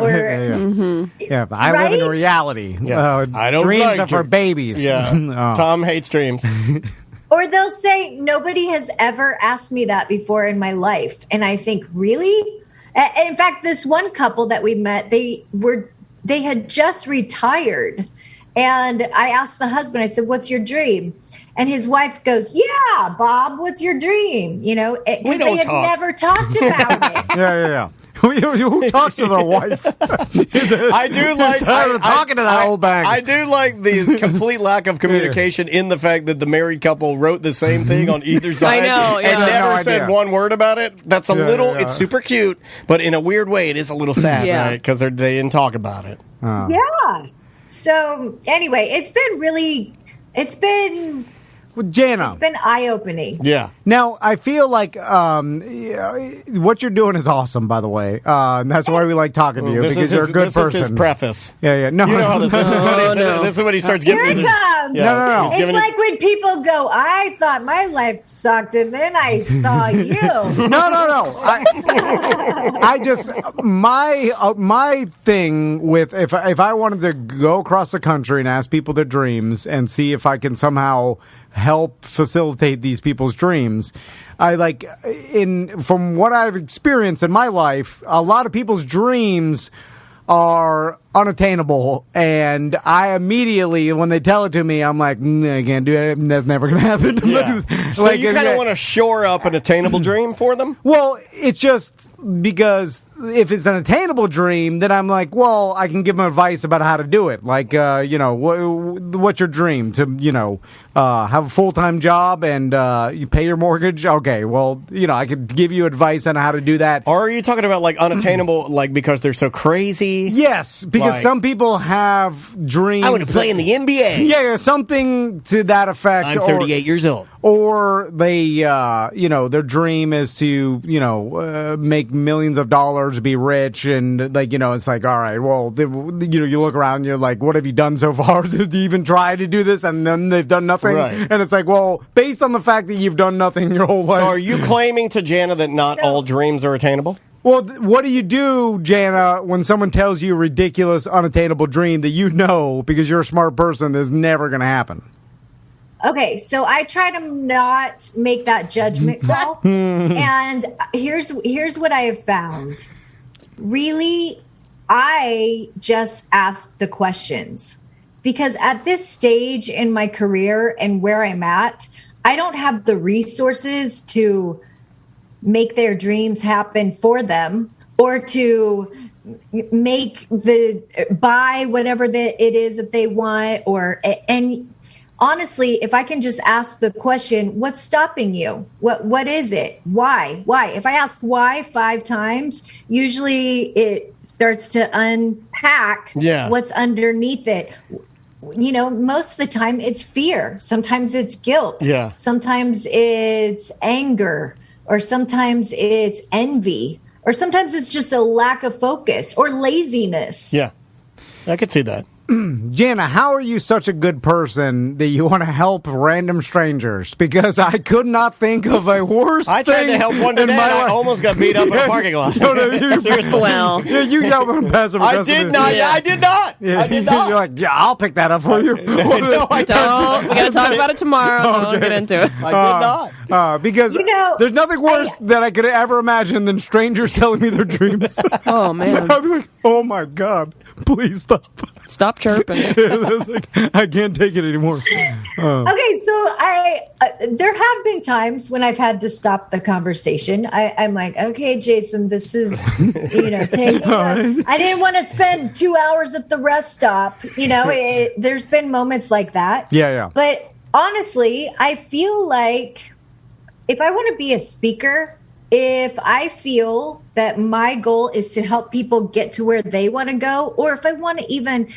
I live in reality. I don't dreams are for babies. Yeah. Tom hates dreams. Or they'll say, nobody has ever asked me that before in my life. And I think, really? In fact, this one couple that we met, they had just retired. And I asked the husband, I said, what's your dream? And his wife goes, yeah, Bob, what's your dream? Because they had never talked about it. Yeah. Who talks to their wife? I do like talking to that old bag. I do like the complete lack of communication in the fact that the married couple wrote the same thing on either side. I know, and never said one word about it. That's a little. It's super cute, but in a weird way, it is a little sad, right? Because they didn't talk about it. Yeah. So anyway, it's been Jana. It's been eye-opening. Yeah. Now, I feel like what you're doing is awesome, by the way. And that's why we like talking to you, because you're a good person. This is his preface. Yeah. No, you know how this is when he starts Here giving... it comes. Yeah, no. It's like when people go, I thought my life sucked, and then I saw you. No. I just... My thing with... If I wanted to go across the country and ask people their dreams and see if I can somehow help facilitate these people's dreams, from what I've experienced in my life, a lot of people's dreams are unattainable, and I immediately, when they tell it to me, I'm like, I can't do it. That's never going to happen. Yeah. So you kind of want to shore up an attainable dream for them? Well, it's just because if it's an attainable dream, then I'm like, well, I can give them advice about how to do it. Like, what's your dream? To, have a full-time job and you pay your mortgage? Okay, well, I could give you advice on how to do that. Or are you talking about, like, unattainable, like, because they're so crazy? Yes, because because some people have dreams. I want to play in the NBA. Yeah, something to that effect. I'm 38 years old. Or they, their dream is to, make millions of dollars, be rich, and it's like, all right, well, you look around, and you're like, what have you done so far? Did you even try to do this? And then they've done nothing. Right. And it's like, well, based on the fact that you've done nothing your whole life. So are you claiming to Jana that not all dreams are attainable? Well, what do you do, Jana, when someone tells you a ridiculous, unattainable dream that because you're a smart person, is never going to happen? Okay, so I try to not make that judgment call. And here's what I have found. Really, I just ask the questions. Because at this stage in my career and where I'm at, I don't have the resources to make their dreams happen for them or to buy whatever it is that they want and honestly, if I can just ask the question, what's stopping you? What is it? Why? If I ask why 5 times, usually it starts to unpack what's underneath it. Most of the time it's fear. Sometimes it's guilt. Yeah. Sometimes it's anger, or sometimes it's envy, or sometimes it's just a lack of focus or laziness. Yeah, I could see that. Jana, how are you such a good person that you want to help random strangers? Because I could not think of a worse thing. I tried to help one today. I almost got beat up in a parking lot. Seriously. Well, yeah, you yelled on passive aggressive. I did not. Yeah. I did not. Yeah. I did not. You're like, yeah, I'll pick that up for you. No, I don't. We got to talk about it tomorrow. Don't get into it. I did not. Because there's nothing worse that I could ever imagine than strangers telling me their dreams. Oh, man. I'd be like, oh, my God. Please stop. Stop chirping. I can't take it anymore. Okay, so there have been times when I've had to stop the conversation. I'm like, okay, Jason, this is, taking. I didn't want to spend 2 hours at the rest stop. There's been moments like that. Yeah. But honestly, I feel like if I want to be a speaker, if I feel that my goal is to help people get to where they want to go, or if I want to even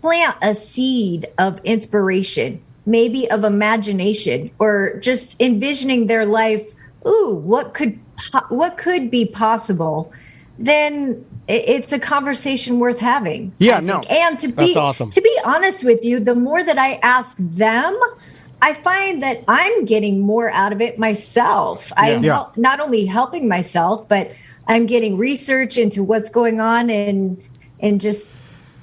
plant a seed of inspiration, maybe of imagination, or just envisioning their life, what could be possible, then it's a conversation worth having. Yeah, no. And that's awesome. To be honest with you, the more that I ask them, I find that I'm getting more out of it myself. I'm not only helping myself, but I'm getting research into what's going on in just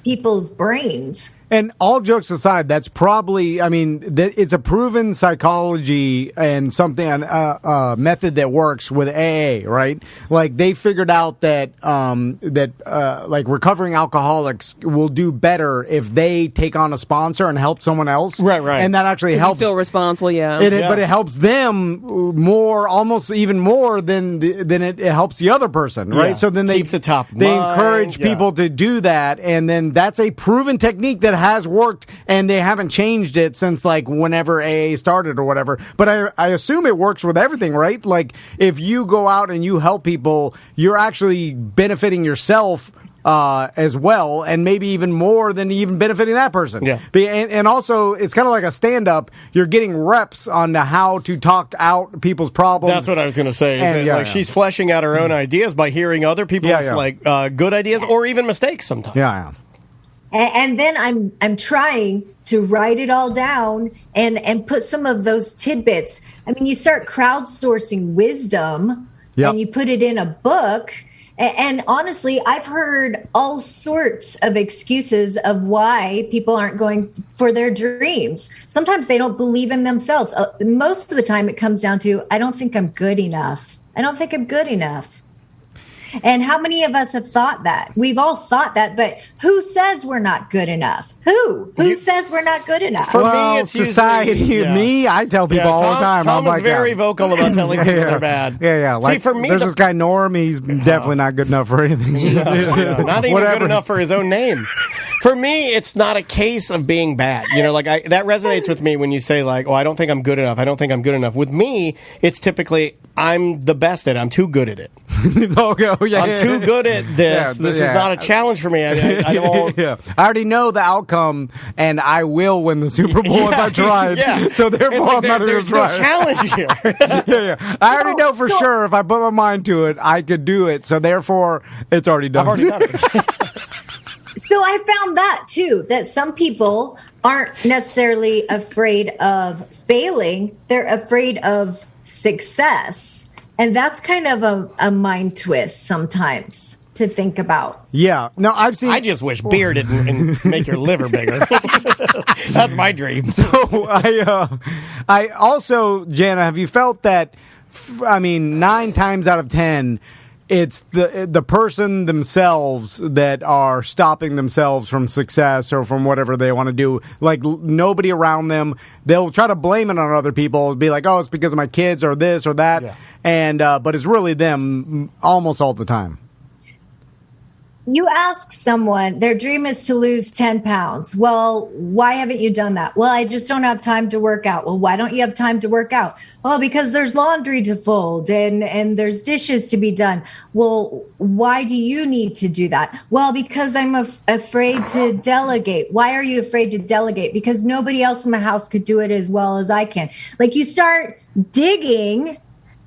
people's brains. And all jokes aside, that's probably, it's a proven psychology and something, a method that works with AA, right? Like they figured out that like recovering alcoholics will do better if they take on a sponsor and help someone else. Right. And that actually helps. You feel responsible, yeah. But it helps them more, almost even more than it helps the other person, right? Yeah. So then keeps the top of they mind. encourage people to do that, and then that's a proven technique that has worked, and they haven't changed it since like whenever AA started or whatever. But I assume it works with everything, right? Like if you go out and you help people, you're actually benefiting yourself as well, and maybe even more than even benefiting that person. Yeah. And also, it's kind of like a stand-up. You're getting reps on how to talk out people's problems. That's what I was going to say. She's fleshing out her own ideas by hearing other people's good ideas or even mistakes sometimes. Yeah. And then I'm trying to write it all down and put some of those tidbits. I mean, you start crowdsourcing wisdom and you put it in a book. And honestly, I've heard all sorts of excuses of why people aren't going for their dreams. Sometimes they don't believe in themselves. Most of the time it comes down to, I don't think I'm good enough. I don't think I'm good enough. And how many of us have thought that? We've all thought that, but who says we're not good enough? Who says we're not good enough? For me, it's society. Me, I tell people all the time. Tom is very vocal about telling people they're bad. Yeah. Like, see, for me, there's this guy Norm. He's definitely not good enough for anything. Not even good enough for his own name. For me, it's not a case of being bad. That resonates with me when you say like, "Oh, I don't think I'm good enough. I don't think I'm good enough." With me, it's typically I'm the best at it. I'm too good at it. Okay, I'm too good at this. Yeah, this is not a challenge for me. I don't. I already know the outcome, and I will win the Super Bowl if I tried. So therefore, I'm not even there's no challenge here. I already know for sure if I put my mind to it, I could do it. So therefore, it's already done. I've already done it. So I found that too, that some people aren't necessarily afraid of failing. They're afraid of success. And that's kind of a mind twist sometimes to think about. Yeah. No, I've seen. I just wish beer didn't make your liver bigger. That's my dream. So I also, Jana, have you felt that, 9 times out of 10, it's the person themselves that are stopping themselves from success or from whatever they want to do. Like, nobody around them, they'll try to blame it on other people. Be like, oh, it's because of my kids or this or that. Yeah. And but it's really them almost all the time. You ask someone, their dream is to lose 10 pounds. Well, why haven't you done that? Well, I just don't have time to work out. Well, why don't you have time to work out? Well, because there's laundry to fold and there's dishes to be done. Well, why do you need to do that? Well, because I'm afraid to delegate. Why are you afraid to delegate? Because nobody else in the house could do it as well as I can. Like, you start digging.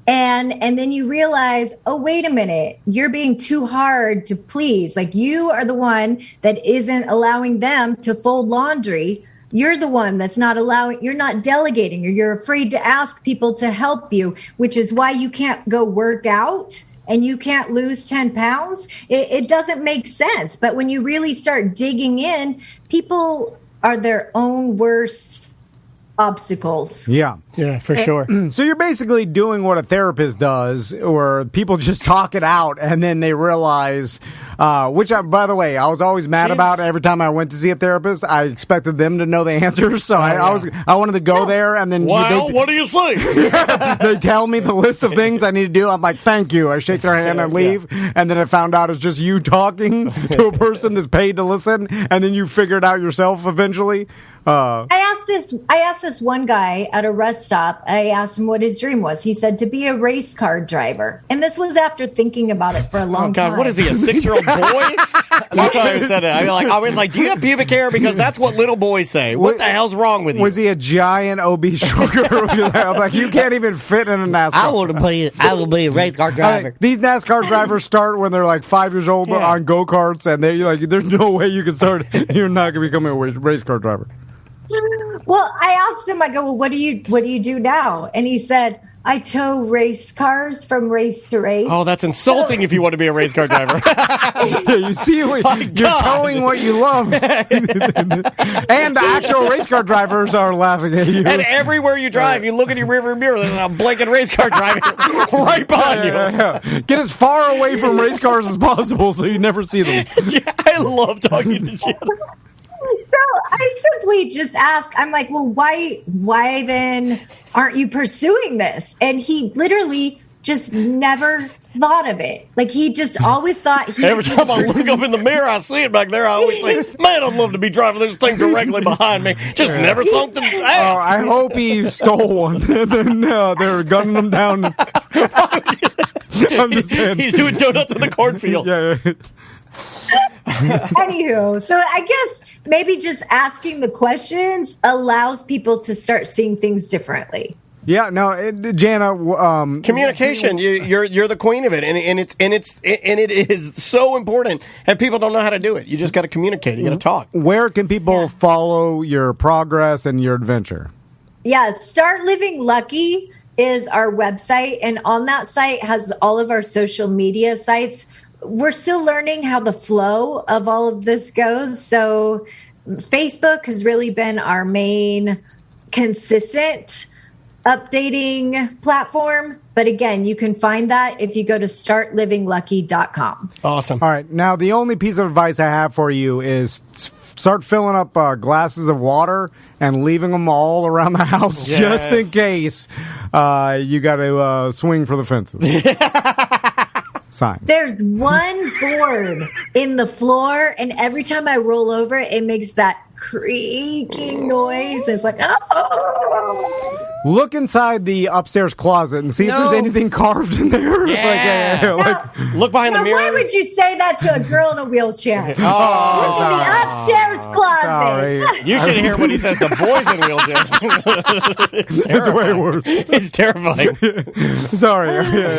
And then you realize, oh, wait a minute, you're being too hard to please. Like, you are the one that isn't allowing them to fold laundry. You're the one that's not allowing, you're not delegating, or you're afraid to ask people to help you, which is why you can't go work out and you can't lose 10 pounds. It doesn't make sense. But when you really start digging in, people are their own worst obstacles. Yeah, for sure. So you're basically doing what a therapist does, where people just talk it out and then they realize, which, by the way, I was always mad about every time I went to see a therapist. I expected them to know the answers, so I wanted to go there and then... Well, what do you say? They tell me the list of things I need to do. I'm like, thank you. I shake their hand and leave, and then I found out it's just you talking to a person that's paid to listen, and then you figure it out yourself eventually. I asked this one guy at a rest stop. I asked him what his dream was. He said to be a race car driver. And this was after thinking about it for a long time. What is he, a 6-year-old boy? That's why I said it. I was like, do you have pubic hair? Because that's what little boys say. What the hell's wrong with you? Was he a giant obese trucker? I'm like, you can't even fit in a NASCAR. I will be a race car driver. These NASCAR drivers start when they're like 5 years old on go-karts, and they're like, there's no way you can start. You're not going to become a race car driver. Well, I asked him, I go, well, what do you do now? And he said, I tow race cars from race to race. Oh, that's insulting if you want to be a race car driver. You see, you're towing what you love. And the actual race car drivers are laughing at you. And everywhere you drive, you look in your rearview mirror, there's a blanket race car driving right behind you. Get as far away from race cars as possible so you never see them. I love talking to Jim. So I simply just asked, I'm like, well, why then aren't you pursuing this? And he literally just never thought of it. Like, he just always thought every time I look up in the mirror, I see it back there. I always think, man, I'd love to be driving this thing directly behind me. Just never thought to ask. I hope he stole one. And then they're gunning him down. I'm just saying. He's doing donuts in the cornfield. Yeah. Anywho, so I guess maybe just asking the questions allows people to start seeing things differently. Yeah, no, Jana. Communication. You're the queen of it, and it is so important. And people don't know how to do it. You just got to communicate. You got to talk. Where can people follow your progress and your adventure? Yes, Start Living Lucky is our website, and on that site has all of our social media sites. We're still learning how the flow of all of this goes. So Facebook has really been our main consistent updating platform. But again, you can find that if you go to startlivinglucky.com. Awesome. All right. Now, the only piece of advice I have for you is start filling up glasses of water and leaving them all around the house just in case you got to swing for the fences. Sign. There's one board in the floor, and every time I roll over, it makes that creaking noise. It's like, oh. look inside the upstairs closet and see if there's anything carved in there. Yeah. Look behind the mirror. Why would you say that to a girl in a wheelchair? Look in sorry. the upstairs closet. Sorry. You should hear what he says to boys in wheelchairs. It's way worse. It's terrifying. Sorry.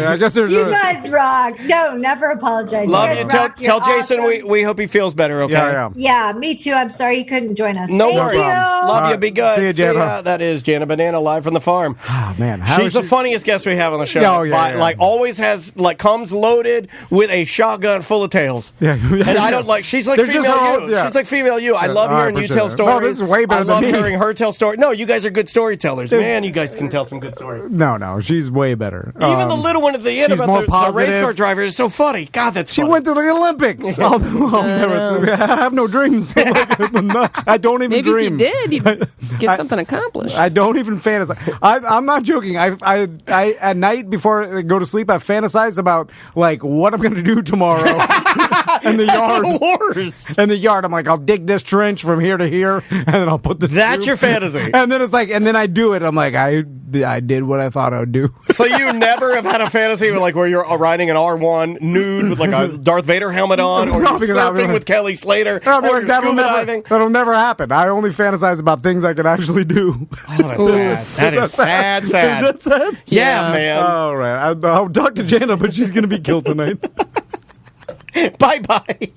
I guess there's You guys rock. No, never apologize. Love guys you. rock. Tell You're Jason awesome. we hope he feels better, okay? Yeah, me too. I'm sorry you couldn't join us. No Thank worries. you. Love you. Be good. See you, Jana. That is Jana Banana live from the farm. Oh, man. She's the funniest guest we have on the show. Oh, yeah. Like, always has, like, comes loaded with a shotgun full of tales. Yeah. And I don't like, she's like They're female just all- you. yeah. She's like female you. I love I hearing you appreciate tell it. stories. No, this is way better I than love me. hearing her tell stories. No, you guys are good storytellers. Man, you guys can tell some good stories. No, she's way better. Even the little one at the end she's about more the positive. race car driver is so funny. God, that's She funny. went to the Olympics. I have no dreams. I don't even Maybe dream. if you did, you'd get something accomplished. I don't even fantasize. I'm not joking. I at night before I go to sleep, I fantasize about like what I'm going to do tomorrow in the yard. In the yard, I'm like, I'll dig this trench from here to here, and then I'll put this. That's your fantasy. And then it's like, and then I do it. I'm like, I did what I thought I would do. So you never have had a fantasy where you're riding an R1 nude with like a Darth Vader helmet on, or No, you're because surfing with Kelly Slater, I'll be or like, you're that'll scuba diving. never happen. I only fantasize about things I can actually do. Oh, that's sad. That is sad. Is that sad? Yeah, man. All right. I'll talk to Jana, but she's going to be killed tonight. Bye-bye.